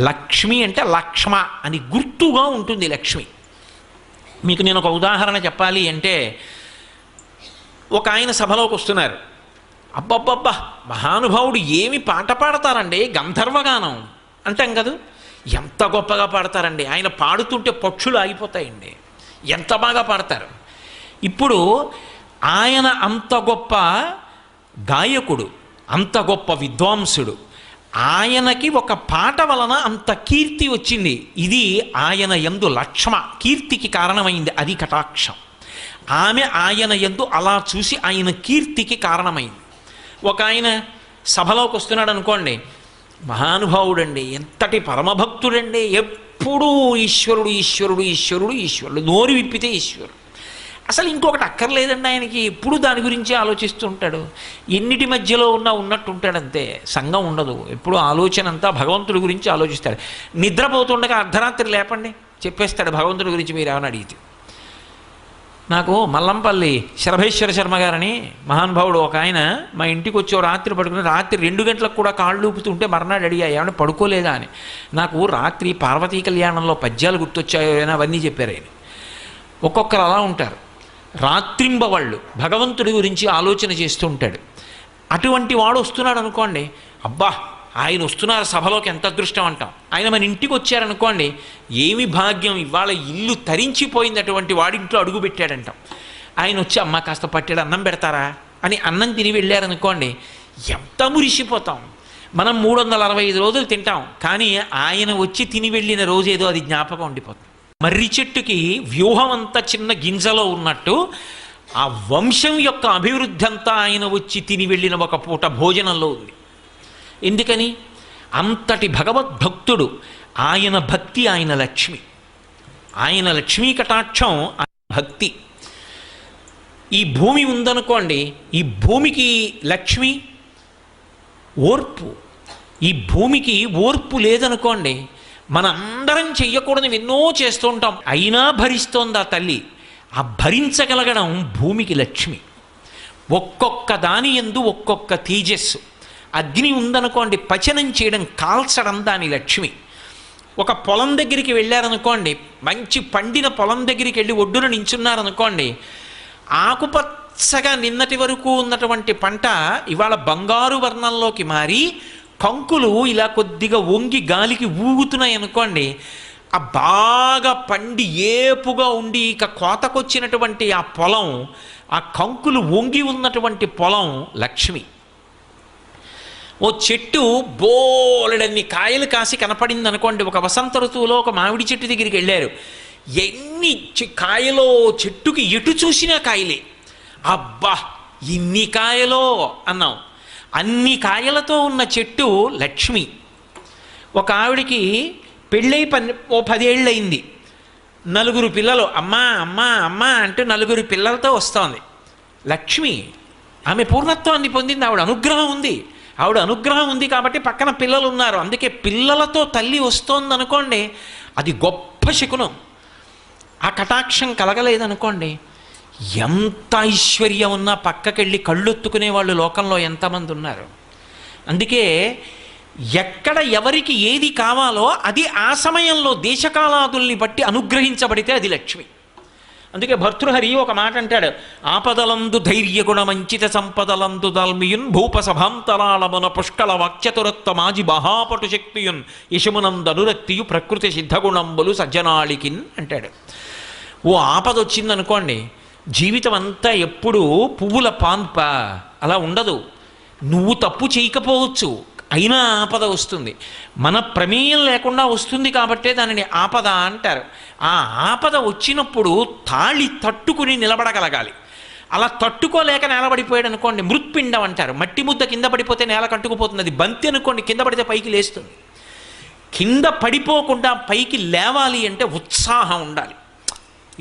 లక్ష్మి అంటే లక్ష్మ అని గుర్తుగా ఉంటుంది లక్ష్మి. మీకు నేను ఒక ఉదాహరణ చెప్పాలి అంటే, ఒక ఆయన సభలోకి వస్తున్నారు. అబ్బబ్బబ్బా, మహానుభావుడు ఏమి పాట పాడతారండి, గంధర్వగానం అంటాం కదా, ఎంత గొప్పగా పాడతారండి. ఆయన పాడుతుంటే పక్షులు ఆగిపోతాయండి, ఎంత బాగా పాడతారు. ఇప్పుడు ఆయన అంత గొప్ప గాయకుడు, అంత గొప్ప విద్వాంసుడు, ఆయనకి ఒక పాట వలన అంత కీర్తి వచ్చింది. ఇది ఆయన యందు లక్ష్మ, కీర్తికి కారణమైంది. అది కటాక్షం. ఆమె ఆయన యందు అలా చూసి ఆయన కీర్తికి కారణమైంది. ఒక ఆయన సభలోకి వస్తున్నాడు అనుకోండి, మహానుభావుడండి, ఎంతటి పరమభక్తుడండి, ఎప్పుడూ ఈశ్వరుడు ఈశ్వరుడు ఈశ్వరుడు ఈశ్వరుడు, నోరు విప్పితే ఈశ్వరుడు, అసలు ఇంకొకటి అక్కర్లేదండి ఆయనకి, ఎప్పుడు దాని గురించి ఆలోచిస్తూ ఉంటాడు. ఎన్నిటి మధ్యలో ఉన్నట్టు ఉంటాడంతే, సంఘం ఉండదు, ఎప్పుడు ఆలోచన అంతా భగవంతుడి గురించి ఆలోచిస్తాడు. నిద్రపోతుండగా అర్ధరాత్రి లేపండి చెప్పేస్తాడు భగవంతుడి గురించి మీరు ఏమైనా అడిగితే. నాకు మల్లంపల్లి శరభేశ్వర శర్మ గారని మహానుభావుడు ఒక ఆయన మా ఇంటికి వచ్చి రాత్రి పడుకుని, రాత్రి 2 గంటలకు కూడా కాళ్ళు ఊపుతుంటే మర్నాడు అడిగా ఏమైనా పడుకోలేదా అని. నాకు రాత్రి పార్వతీ కళ్యాణంలో పద్యాలు గుర్తొచ్చాయో అని అవన్నీ చెప్పారు ఆయన. ఒక్కొక్కరు అలా ఉంటారు, రాత్రింబవళ్ళు భగవంతుడి గురించి ఆలోచన చేస్తూ ఉంటాడు. అటువంటి వాడు వస్తున్నాడు అనుకోండి, అబ్బా ఆయన వస్తున్నారు సభలోకి, ఎంత అదృష్టం అంటాం. ఆయన మన ఇంటికి వచ్చారనుకోండి, ఏమి భాగ్యం, ఇవాళ ఇల్లు తరించిపోయింది, అటువంటి వాడింట్లో అడుగు పెట్టాడంటాం. ఆయన వచ్చి అమ్మ కాస్త పట్టెడు అన్నం పెడతారా అని అన్నం తిని వెళ్ళారనుకోండి, ఎంత మురిసిపోతాం. మనం 365 రోజులు తింటాం, కానీ ఆయన వచ్చి తిని వెళ్ళిన రోజేదో అది జ్ఞాపకం ఉండిపోతుంది. మర్రి చెట్టుకి వ్యూహం అంతా చిన్న గింజలో ఉన్నట్టు ఆ వంశం యొక్క అభివృద్ధి అంతా ఆయన వచ్చి తిని వెళ్ళిన ఒక పూట భోజనంలో ఉంది. ఎందుకని? అంతటి భగవద్భక్తుడు ఆయన. భక్తి ఆయన లక్ష్మి, ఆయన లక్ష్మీ కటాక్షం ఆయన భక్తి. ఈ భూమి ఉందనుకోండి, ఈ భూమికి లక్ష్మి ఓర్పు. ఈ భూమికి ఓర్పు లేదనుకోండి, మనందరం చెయ్యకూడదు ఎన్నో చేస్తూ ఉంటాం, అయినా భరిస్తోంది ఆ తల్లి. ఆ భరించగలగడం భూమికి లక్ష్మి. ఒక్కొక్క దాని యందు ఒక్కొక్క తేజస్సు. అగ్ని ఉందనుకోండి, పచనం చేయడం, కాల్చడం దాని లక్ష్మి. ఒక పొలం దగ్గరికి వెళ్ళారనుకోండి, మంచి పండిన పొలం దగ్గరికి వెళ్ళి ఒడ్డున నించున్నారనుకోండి, ఆకుపచ్చగా నిన్నటి వరకు ఉన్నటువంటి పంట ఇవాళ బంగారు వర్ణంలోకి మారి కంకులు ఇలా కొద్దిగా వంగి గాలికి ఊగుతున్నాయి అనుకోండి, ఆ బాగా పండి ఏపుగా ఉండి ఇక కోతకొచ్చినటువంటి ఆ పొలం, ఆ కంకులు వంగి ఉన్నటువంటి పొలం లక్ష్మి. ఓ చెట్టు బోలెడన్ని కాయలు కాసి కనపడింది అనుకోండి, ఒక వసంత ఋతువులో ఒక మామిడి చెట్టు దగ్గరికి వెళ్ళారు, ఎన్ని కాయలో చెట్టుకి ఎటు చూసినా కాయలే, అబ్బా ఇన్ని కాయలో అన్నాం. అన్ని కాయలతో ఉన్న చెట్టు లక్ష్మి. ఒక ఆవిడికి పెళ్ళై 10 ఏళ్ళయింది. 4 పిల్లలు, అమ్మా అమ్మా అమ్మా అంటూ 4 పిల్లలతో వస్తోంది. లక్ష్మి, ఆమె పూర్ణత్వాన్ని పొందింది. ఆవిడ అనుగ్రహం ఉంది. ఆవిడ అనుగ్రహం ఉంది కాబట్టి పక్కన పిల్లలు ఉన్నారు. అందుకే పిల్లలతో తల్లి వస్తోంది అనుకోండి, అది గొప్ప శకునం. ఆ కటాక్షం కలగలేదనుకోండి, ఎంత ఐశ్వర్యం ఉన్నా పక్కకెళ్ళి కళ్ళొత్తుకునే వాళ్ళు లోకంలో ఎంతమంది ఉన్నారు. అందుకే ఎక్కడ ఎవరికి ఏది కావాలో అది ఆ సమయంలో దేశకాలాదుల్ని బట్టి అనుగ్రహించబడితే అది లక్ష్మి. అందుకే భర్తృహరి ఒక మాట అంటాడు, ఆపదలందు ధైర్యగుణమంచిత సంపదలందు దాల్మియున్ భూపసభాంతరాళమున పుష్కళ వాక్యతురత్వమాజి బహాపటు శక్తియున్ యశమునందనురక్తియు ప్రకృతి సిద్ధగుణంబులు సజ్జనాళికిన్ అంటాడు. ఓ ఆపద వచ్చిందనుకోండి, జీవితం అంతా ఎప్పుడూ పువ్వుల పాన్ప అలా ఉండదు. నువ్వు తప్పు చేయకపోవచ్చు, అయినా ఆపద వస్తుంది. మన ప్రమేయం లేకుండా వస్తుంది కాబట్టే దానిని ఆపద అంటారు. ఆ ఆపద వచ్చినప్పుడు తాళి తట్టుకుని నిలబడగలగాలి. అలా తట్టుకోలేక నేలబడిపోయాడు అనుకోండి, మృత్పిండం అంటారు. మట్టి ముద్ద కింద పడిపోతే నేల కట్టుకుపోతుంది. అది బంతి అనుకోండి, కింద పడితే పైకి లేస్తుంది. కింద పడిపోకుండా పైకి లేవాలి అంటే ఉత్సాహం ఉండాలి.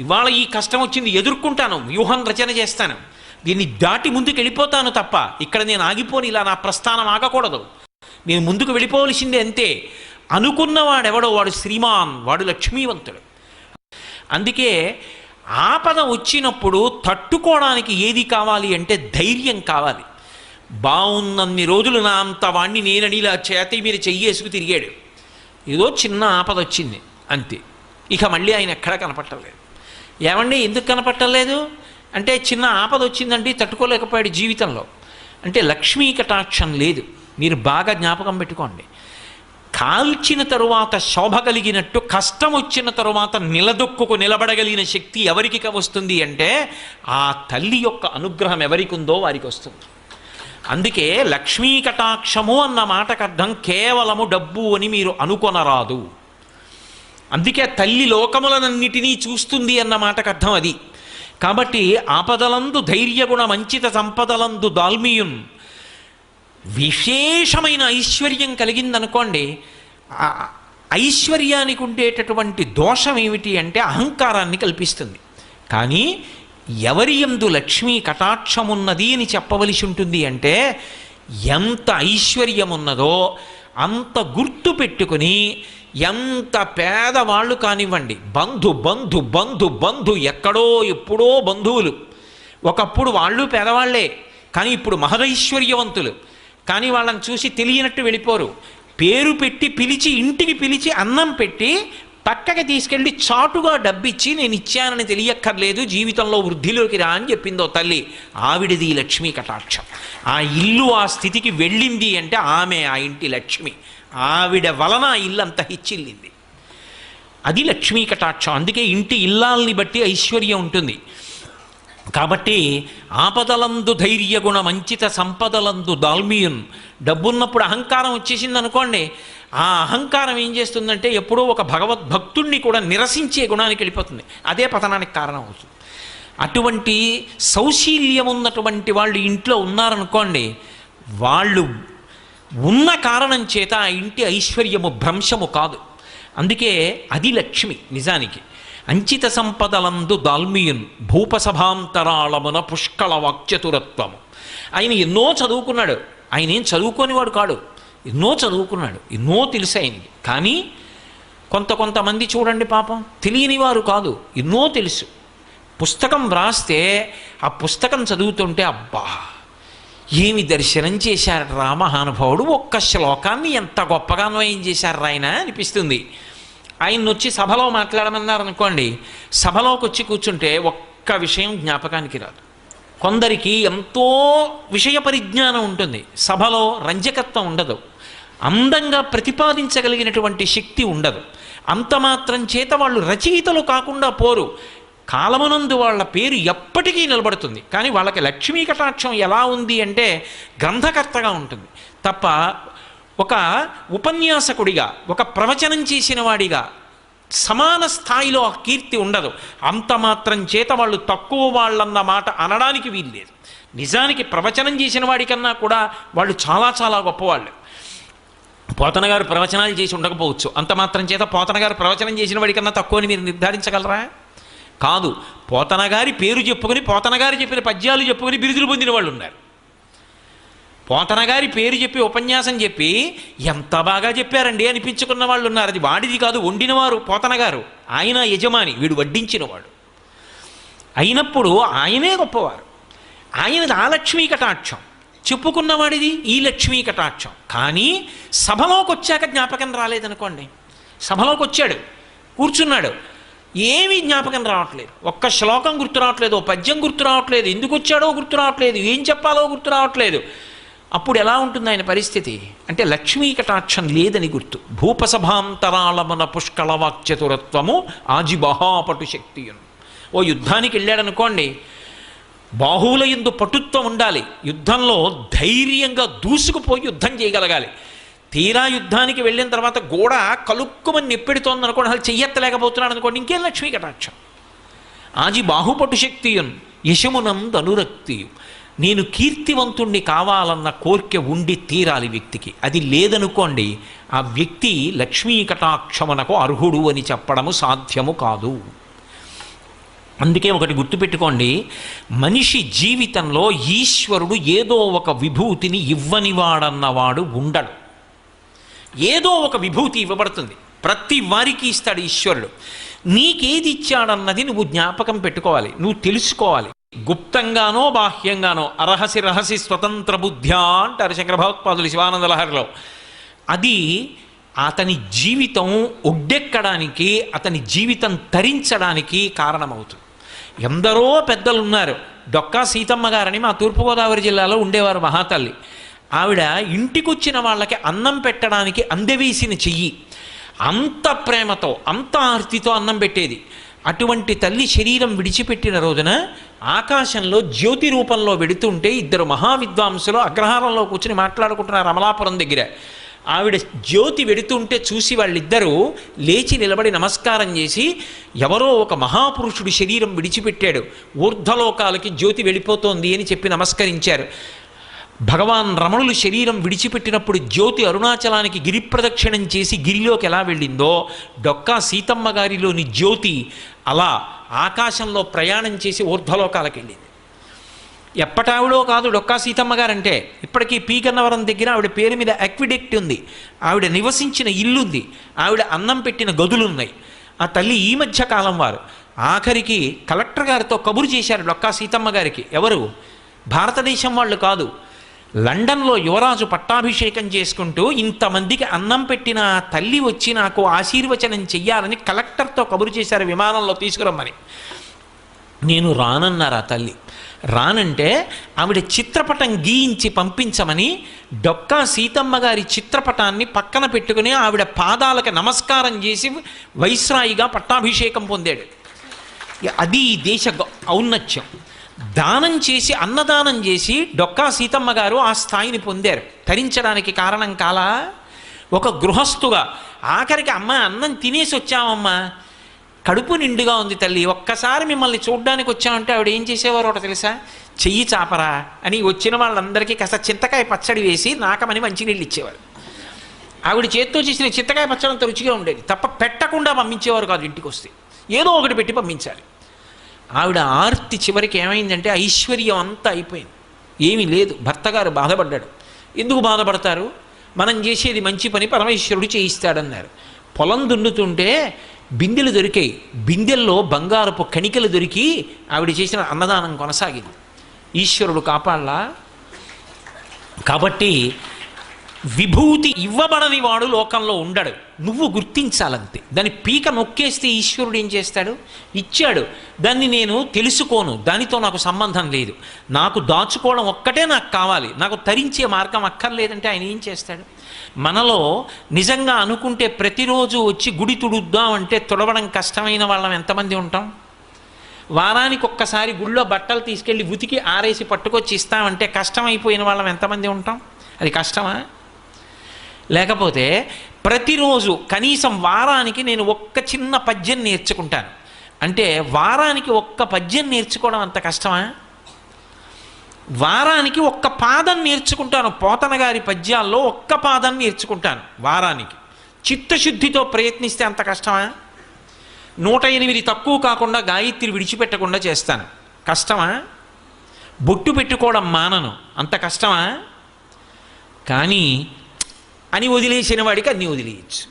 ఇవాళ ఈ కష్టం వచ్చింది, ఎదుర్కొంటాను, వ్యూహం రచన చేస్తాను, దీన్ని దాటి ముందుకు వెళ్ళిపోతాను తప్ప ఇక్కడ నేను ఆగిపోని, ఇలా నా ప్రస్థానం ఆగకూడదు, నేను ముందుకు వెళ్ళిపోవలసిందే అంతే అనుకున్నవాడెవడో వాడు శ్రీమాన్, వాడు లక్ష్మీవంతుడు. అందుకే ఆపద వచ్చినప్పుడు తట్టుకోవడానికి ఏది కావాలి అంటే ధైర్యం కావాలి. బాగున్నన్ని రోజులు నా అంత వాణ్ణి నేనని ఇలా చేతి మీరు చెయ్యేసుకు తిరిగాడు. ఏదో చిన్న ఆపద వచ్చింది అంతే, ఇక మళ్ళీ ఆయన ఎక్కడా కనపట్టలేదు. ఏమండి ఎందుకు కనపట్టలేదు అంటే, చిన్న ఆపద వచ్చిందండి తట్టుకోలేకపోయాడు జీవితంలో అంటే లక్ష్మీ కటాక్షం లేదు. మీరు బాగా జ్ఞాపకం పెట్టుకోండి. కాల్చిన తరువాత శోభ కలిగినట్టు కష్టం వచ్చిన తరువాత నిలదొక్కుకు నిలబడగలిగిన శక్తి ఎవరికి వస్తుంది అంటే ఆ తల్లి యొక్క అనుగ్రహం ఎవరికి ఉందో వారికి వస్తుంది. అందుకే లక్ష్మీ కటాక్షము అన్న మాటకు అర్థం కేవలము డబ్బు అని మీరు అనుకొనరాదు. అందుకే తల్లి లోకములనన్నిటినీ చూస్తుంది అన్న మాటకు అర్థం అది. కాబట్టి ఆపదలందు ధైర్యగుణ మంచిత సంపదలందు దాల్మియున్, విశేషమైన ఐశ్వర్యం కలిగిందనుకోండి, ఐశ్వర్యానికి ఉండేటటువంటి దోషం ఏమిటి అంటే అహంకారాన్ని కల్పిస్తుంది. కానీ ఎవరి యందు లక్ష్మీ కటాక్షమున్నది అని చెప్పవలసి ఉంటుంది అంటే, ఎంత ఐశ్వర్యం ఉన్నదో అంత గుర్తు పెట్టుకుని, ఎంత పేదవాళ్ళు కానివ్వండి, బంధు బంధు బంధు బంధు ఎక్కడో ఎప్పుడో బంధువులు, ఒకప్పుడు వాళ్ళు పేదవాళ్లే కానీ ఇప్పుడు మహదైశ్వర్యవంతులు, కానీ వాళ్ళని చూసి తెలియనట్టు వెళ్ళిపోరు. పేరు పెట్టి పిలిచి, ఇంటికి పిలిచి అన్నం పెట్టి పక్కకి తీసుకెళ్ళి చాటుగా డబ్బిచ్చి నేను ఇచ్చానని తెలియక్కర్లేదు, జీవితంలో వృద్ధిలోకి రా అని చెప్పిందో తల్లి. ఆవిడది లక్ష్మీ కటాక్షం. ఆ ఇల్లు ఆ స్థితికి వెళ్ళింది అంటే ఆమె ఆ ఇంటి లక్ష్మి. ఆవిడ వలన ఆ ఇల్లు అంత హెచ్చిల్లింది. అది లక్ష్మీ కటాక్షం. అందుకే ఇంటి ఇల్లాల్ని బట్టి ఐశ్వర్యం ఉంటుంది. కాబట్టి ఆపదలందు ధైర్యగుణ మంచిత సంపదలందు దాల్మియున్, డబ్బున్నప్పుడు అహంకారం వచ్చేసింది అనుకోండి, ఆ అహంకారం ఏం చేస్తుందంటే ఎప్పుడో ఒక భగవద్భక్తుణ్ణి కూడా నిరసించే గుణానికి వెళ్ళిపోతుంది. అదే పతనానికి కారణం అవుతుంది. అటువంటి సౌశీల్యం ఉన్నటువంటి వాళ్ళు ఇంట్లో ఉన్నారనుకోండి, వాళ్ళు ఉన్న కారణం చేత ఆ ఇంటి ఐశ్వర్యము భ్రంశము కాదు. అందుకే అది లక్ష్మి నిజానికి. అంచిత సంపదలందు దాల్మియున్ భూపసభాంతరాళమున పుష్కళ వాక్చతురత్వము. ఆయన ఎన్నో చదువుకున్నాడు. ఆయన ఏం చదువుకోనివాడు కాడు, ఎన్నో చదువుకున్నాడు, ఎన్నో తెలుసు ఆయనకి. కానీ కొంతమంది చూడండి పాపం తెలియని వారు కాదు, ఎన్నో తెలుసు. పుస్తకం వ్రాస్తే ఆ పుస్తకం చదువుతుంటే అబ్బా ఏమి దర్శనం చేశారు రా మహానుభావుడు, ఒక్క శ్లోకాన్ని ఎంత గొప్పగా అన్వయం చేశారు ఆయన అనిపిస్తుంది. ఆయన్ని వచ్చి సభలో మాట్లాడమన్నారనుకోండి, సభలోకి వచ్చి కూర్చుంటే ఒక్క విషయం జ్ఞాపకానికి రాదు. కొందరికి ఎంతో విషయ పరిజ్ఞానం ఉంటుంది, సభలో రంజకత్వం ఉండదు, అందంగా ప్రతిపాదించగలిగినటువంటి శక్తి ఉండదు. అంత మాత్రం చేత వాళ్ళు రచయితలు కాకుండా పోరు. కాలమునందు వాళ్ళ పేరు ఎప్పటికీ నిలబడుతుంది. కానీ వాళ్ళకి లక్ష్మీ కటాక్షం ఎలా ఉంది అంటే గ్రంథకర్తగా ఉంటుంది తప్ప ఒక ఉపన్యాసకుడిగా, ఒక ప్రవచనం చేసిన వాడిగా సమాన స్థాయిలో ఆ కీర్తి ఉండదు. అంత మాత్రం చేత వాళ్ళు తక్కువ వాళ్ళన్న మాట అనడానికి వీల్లేదు. నిజానికి ప్రవచనం చేసిన వాడికన్నా కూడా వాళ్ళు చాలా చాలా గొప్పవాళ్ళు. పోతన గారు ప్రవచనాలు చేసి ఉండకపోవచ్చు, అంత మాత్రం చేత పోతన గారు ప్రవచనం చేసిన వాడికన్నా తక్కువని మీరు నిర్ధారించగలరా? కాదు. పోతన గారి పేరు చెప్పుకొని పోతన గారు చెప్పిన పద్యాలు చెప్పుకొని బిరుదులు పొందిన వాళ్ళు ఉన్నారు. పోతన గారి పేరు చెప్పి ఉపన్యాసం చెప్పి ఎంత బాగా చెప్పారండి అనిపించుకున్న వాళ్ళు ఉన్నారు. అది వాడిది కాదు, వండినవారు పోతన గారు, ఆయన యజమాని, వీడు వడ్డించినవాడు. అయినప్పుడు ఆయనే గొప్పవారు. ఆయనది ఆ లక్ష్మీ కటాక్షం, చెప్పుకున్నవాడిది ఈ లక్ష్మీ కటాక్షం. కానీ సభలోకి వచ్చాక జ్ఞాపకం రాలేదనుకోండి, సభలోకి వచ్చాడు, కూర్చున్నాడు, ఏమీ జ్ఞాపకం రావట్లేదు, ఒక్క శ్లోకం గుర్తు రావట్లేదు, పద్యం గుర్తు రావట్లేదు, ఎందుకు వచ్చాడో గుర్తు రావట్లేదు, ఏం చెప్పాలో గుర్తు రావట్లేదు. అప్పుడు ఎలా ఉంటుంది ఆయన పరిస్థితి అంటే లక్ష్మీ కటాక్షం లేదని గుర్తు. భూపసభాంతరాళమున పుష్కళవాక్చతురత్వము ఆజిబహాపటు శక్తియును. ఓ యుద్ధానికి వెళ్ళాడనుకోండి, బాహువుల యందు పటుత్వం ఉండాలి, యుద్ధంలో ధైర్యంగా దూసుకుపోయి యుద్ధం చేయగలగాలి. తీరా యుద్ధానికి వెళ్ళిన తర్వాత గోడ కలుక్కుమని నెప్పెడుతోంది అనుకోండి, అసలు చెయ్యెత్తలేకపోతున్నాడు అనుకోండి, ఇంకేం లక్ష్మీ కటాక్షం. ఆజి బాహుపటు శక్తియున్ యశమునందు అనురక్తియు. నేను కీర్తివంతుణ్ణి కావాలన్న కోరిక ఉండి తీరాలి వ్యక్తికి. అది లేదనుకోండి, ఆ వ్యక్తి లక్ష్మీ కటాక్షమునకు అర్హుడు అని చెప్పడము సాధ్యము కాదు. అందుకే ఒకటి గుర్తుపెట్టుకోండి, మనిషి జీవితంలో ఈశ్వరుడు ఏదో ఒక విభూతిని ఇవ్వనివాడన్నవాడు ఉండడు. ఏదో ఒక విభూతి ఇవ్వబడుతుంది, ప్రతి వారికి ఇస్తాడు ఈశ్వరుడు. నీకేది ఇచ్చాడన్నది నువ్వు జ్ఞాపకం పెట్టుకోవాలి, నువ్వు తెలుసుకోవాలి. గుప్తంగానో బాహ్యంగానో అరహసి రహసి స్వతంత్ర బుద్ధ్యా అంటారు శంకర భగవత్పాదులు శివానంద లహరిలో. అది అతని జీవితం ఒడ్డెక్కడానికి, అతని జీవితం తరించడానికి కారణమవుతుంది. ఎందరో పెద్దలు ఉన్నారు. డొక్కా సీతమ్మ గారని మా తూర్పుగోదావరి జిల్లాలో ఉండేవారు మహాతల్లి. ఆవిడ ఇంటికొచ్చిన వాళ్ళకి అన్నం పెట్టడానికి అందవేసిన చెయ్యి, అంత ప్రేమతో అంత ఆర్తితో అన్నం పెట్టేది. అటువంటి తల్లి శరీరం విడిచిపెట్టిన రోజున ఆకాశంలో జ్యోతి రూపంలో వెడుతుంటే ఇద్దరు మహావిద్వాంసులు అగ్రహారంలో కూర్చుని మాట్లాడుకుంటున్నారు అమలాపురం దగ్గర. ఆవిడ జ్యోతి వెడుతుంటే చూసి వాళ్ళిద్దరూ లేచి నిలబడి నమస్కారం చేసి, ఎవరో ఒక మహాపురుషుడు శరీరం విడిచిపెట్టాడు, ఊర్ధ్వలోకాలకి జ్యోతి వెళ్ళిపోతోంది అని చెప్పి నమస్కరించారు. భగవాన్ రమణులు శరీరం విడిచిపెట్టినప్పుడు జ్యోతి అరుణాచలానికి గిరి ప్రదక్షిణం చేసి గిరిలోకి ఎలా వెళ్ళిందో, డొక్కా సీతమ్మ గారిలోని జ్యోతి అలా ఆకాశంలో ప్రయాణం చేసి ఊర్ధ్వలోకాలకు వెళ్ళింది. ఎప్పటావిడో కాదు డొక్కా సీతమ్మ గారంటే, ఇప్పటికీ పీగన్నవరం దగ్గర ఆవిడ పేరు మీద అక్విడెక్ట్ ఉంది, ఆవిడ నివసించిన ఇల్లుంది, ఆవిడ అన్నం పెట్టిన గదులున్నాయి. ఆ తల్లి ఈ మధ్య కాలం వారు ఆఖరికి కలెక్టర్ గారితో కబురు చేశారు డొక్కా సీతమ్మ గారికి. ఎవరు? భారతదేశం వాళ్ళు కాదు, లండన్లో యువరాజు పట్టాభిషేకం చేసుకుంటూ ఇంతమందికి అన్నం పెట్టిన తల్లి వచ్చి నాకు ఆశీర్వచనం చెయ్యాలని కలెక్టర్తో కబురు చేశారు విమానంలో తీసుకురమ్మని. నేను రానన్నారు ఆ తల్లి. రానంటే ఆవిడ చిత్రపటం గీయించి పంపించమని డొక్కా సీతమ్మ గారి చిత్రపటాన్ని పక్కన పెట్టుకుని ఆవిడ పాదాలకు నమస్కారం చేసి వైస్రాయిగా పట్టాభిషేకం పొందాడు. అది ఈ దేశ ఔన్నత్యం. దానం చేసి అన్నదానం చేసి డొక్కా సీతమ్మ గారు ఆ స్థాయిని పొందారు. తరించడానికి కారణం కాలా? ఒక గృహస్థుగా ఆఖరికి అమ్మ అన్నం తినేసి వచ్చామమ్మా, కడుపు నిండుగా ఉంది తల్లి, ఒక్కసారి మిమ్మల్ని చూడ్డానికి వచ్చామంటే ఆవిడ ఏం చేసేవారో ఒకటి తెలుసా? చెయ్యి చాపరా అని వచ్చిన వాళ్ళందరికీ కాస్త చింతకాయ పచ్చడి వేసి నాకమని మంచినీళ్ళు ఇచ్చేవారు. ఆవిడ చేత్తో చేసిన చింతకాయ పచ్చడి అంత రుచిగా ఉండేది, తప్ప పెట్టకుండా పంపించేవారు కాదు. ఇంటికి వస్తే ఏదో ఒకటి పెట్టి పంపించాలి. ఆవిడ ఆర్తి చివరికి ఏమైందంటే ఐశ్వర్యం అంతా అయిపోయింది, ఏమీ లేదు. భర్త గారు బాధపడ్డాడు. ఎందుకు బాధపడతారు? మనం చేసేది మంచి పని, పరమేశ్వరుడు చేయిస్తాడన్నారు. పొలం దున్నుతుంటే బిందెలు దొరికాయి, బిందెల్లో బంగారపు కణికలు దొరికి ఆవిడ చేసిన అన్నదానం కొనసాగింది. ఈశ్వరుడు కాపాడలా? కాబట్టి విభూతి ఇవ్వబడని వాడు లోకంలో ఉండడు, నువ్వు గుర్తించాలంతే. దాని పీక నొక్కేస్తే ఈశ్వరుడు ఏం చేస్తాడు? ఇచ్చాడు, దాన్ని నేను తెలుసుకోను, దానితో నాకు సంబంధం లేదు, నాకు దాచుకోవడం ఒక్కటే నాకు కావాలి, నాకు తరించే మార్గం అక్కర్లేదంటే ఆయన ఏం చేస్తాడు? మనలో నిజంగా అనుకుంటే ప్రతిరోజు వచ్చి గుడి తుడుద్దామంటే తుడవడం కష్టమైన వాళ్ళం ఎంతమంది ఉంటాం? వారానికి ఒక్కసారి గుళ్ళో బట్టలు తీసుకెళ్ళి ఉతికి ఆరేసి పట్టుకొచ్చి ఇస్తామంటే కష్టమైపోయిన వాళ్ళం ఎంతమంది ఉంటాం? అది కష్టమా? లేకపోతే ప్రతిరోజు కనీసం వారానికి నేను ఒక్క చిన్న పద్యం నేర్చుకుంటాను అంటే వారానికి ఒక్క పద్యం నేర్చుకోవడం అంత కష్టమా? వారానికి ఒక్క పాదం నేర్చుకుంటాను. పోతన గారి పద్యాల్లో ఒక్క పాదం నేర్చుకుంటాను వారానికి. చిత్తశుద్ధితో ప్రయత్నిస్తే అంత కష్టమా? 108 తక్కువ కాకుండా గాయత్రి విడిచిపెట్టకుండా చేస్తాను. కష్టమా? బొట్టు పెట్టుకోవడం మానను, అంత కష్టమా? కానీ అని వదిలేసిన వాడికి అన్నీ వదిలేయచ్చు.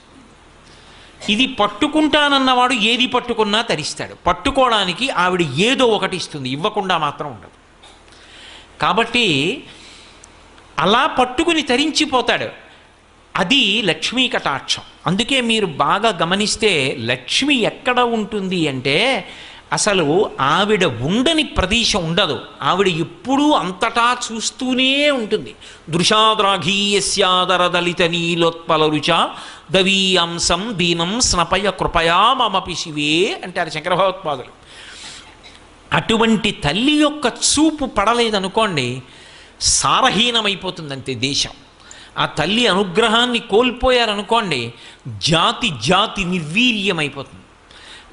ఇది పట్టుకుంటానన్నవాడు ఏది పట్టుకున్నా తరిస్తాడు. పట్టుకోవడానికి ఆవిడ ఏదో ఒకటి ఇస్తుంది, ఇవ్వకుండా మాత్రం ఉండదు. కాబట్టి అలా పట్టుకుని తరించిపోతాడు. అది లక్ష్మీ కటాక్షం. అందుకే మీరు బాగా గమనిస్తే లక్ష్మి ఎక్కడ ఉంటుంది అంటే అసలు ఆవిడ ఉండని ప్రదేశం ఉండదు. ఆవిడ ఎప్పుడూ అంతటా చూస్తూనే ఉంటుంది. దృశాద్రాఘీయస్యాదర దళిత నీలోత్పల రుచ దవీయాంసం దీనం స్నపయ కృపయా మమపి శివే అంటారు శంకర భగవత్పాదులు. అటువంటి తల్లి యొక్క చూపు పడలేదనుకోండి, సారహీనమైపోతుందంతే దేశం. ఆ తల్లి అనుగ్రహాన్ని కోల్పోయారనుకోండి, జాతి జాతి నిర్వీర్యమైపోతుంది.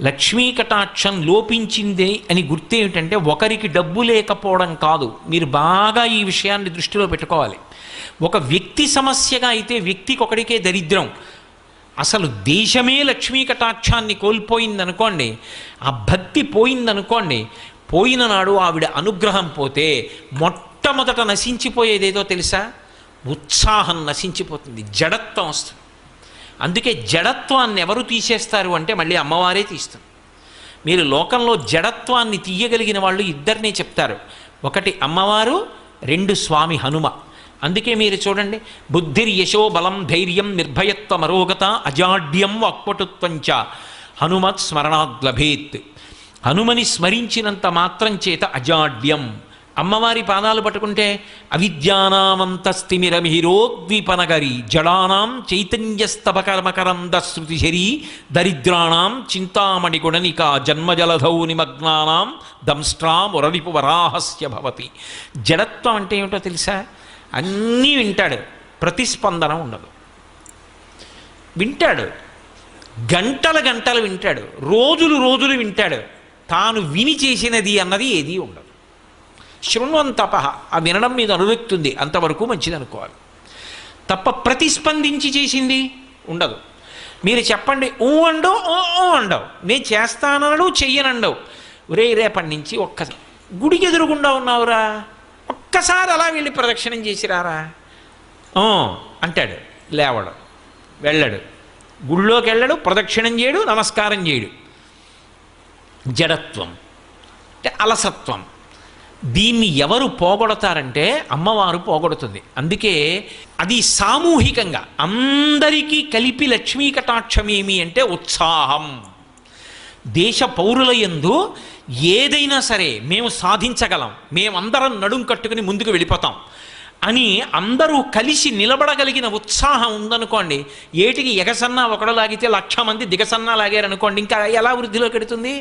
లక్ష్మీ కటాక్షం లోపించింది అని గుర్తేమిటంటే ఒకరికి డబ్బు లేకపోవడం కాదు. మీరు బాగా ఈ విషయాన్ని దృష్టిలో పెట్టుకోవాలి. ఒక వ్యక్తి సమస్యగా అయితే వ్యక్తికి ఒకడికే దరిద్రం. అసలు దేశమే లక్ష్మీ కటాక్షాన్ని కోల్పోయిందనుకోండి, ఆ భక్తి పోయిందనుకోండి, పోయిన నాడు ఆవిడ అనుగ్రహం పోతే మొట్టమొదట నశించిపోయేదేదో తెలుసా? ఉత్సాహం నశించిపోతుంది, జడత్వం వస్తుంది. అందుకే జడత్వాన్ని ఎవరు తీసేస్తారు అంటే మళ్ళీ అమ్మవారే తీస్తుంది. మీరు లోకంలో జడత్వాన్ని తీయగలిగిన వాళ్ళు ఇద్దరినే చెప్తారు. ఒకటి అమ్మవారు, రెండు స్వామి హనుమ. అందుకే మీరు చూడండి, బుద్ధిర్యశో బలం ధైర్యం నిర్భయత్వ మరోగత అజాడ్యం వాక్పటుత్వంచ హనుమత్ స్మరణాద్ లభేత్. హనుమని స్మరించినంత మాత్రం చేత అజాడ్యం. అమ్మవారి పాదాలు పట్టుకుంటే అవిద్యానామంతస్తిమిరమిహిరోద్వీపనగరి జడానాం చైతన్యస్తపకర్మకరంద శృతిశరీ దరిద్రాణం చింతామణి గుణనిక జన్మజలధౌ నిమగ్నానాం దంష్ట్రా మురరిపు వరాహస్య భవతి. జడత్వం అంటే ఏమిటో తెలుసా? అన్నీ వింటాడు, ప్రతిస్పందన ఉండదు. వింటాడు, గంటలు గంటలు వింటాడు, రోజులు రోజులు వింటాడు. తాను విని చేసినది అన్నది ఏదీ ఉండదు. శృణ్వంతప, ఆ వినడం మీద అనురక్తి ఉంది, అంతవరకు మంచిది అనుకోవాలి తప్ప ప్రతిస్పందించి చేసింది ఉండదు. మీరు చెప్పండి ఊ అండవు, ఓ అండవు, నేను చేస్తానడు చెయ్యనండవు. ఒరే రేపటి నుంచి ఒక్కసారి గుడికి ఎదురుగుండా ఉన్నావురా, ఒక్కసారి అలా వెళ్ళి ప్రదక్షిణం చేసిరారా అంటాడు. లేవడు, వెళ్ళడు, గుళ్ళోకి వెళ్ళడు, ప్రదక్షిణం చేయడు, నమస్కారం చేయడు. జడత్వం అంటే అలసత్వం. దీన్ని ఎవరు పోగొడతారంటే అమ్మవారు పోగొడుతుంది. అందుకే అది సామూహికంగా అందరికీ కలిపి లక్ష్మీ కటాక్షం ఏమి అంటే ఉత్సాహం. దేశ పౌరుల యందు ఏదైనా సరే మేము సాధించగలం, మేమందరం నడుం కట్టుకుని ముందుకు వెళ్ళిపోతాం అని అందరూ కలిసి నిలబడగలిగిన ఉత్సాహం ఉందనుకోండి, ఏటికి ఎగసన్నా ఒకడు లాగితే 1,00,000 మంది దిగసన్నా లాగారనుకోండి, ఇంకా ఎలా వృద్ధిలోకి ఎడుతుంది?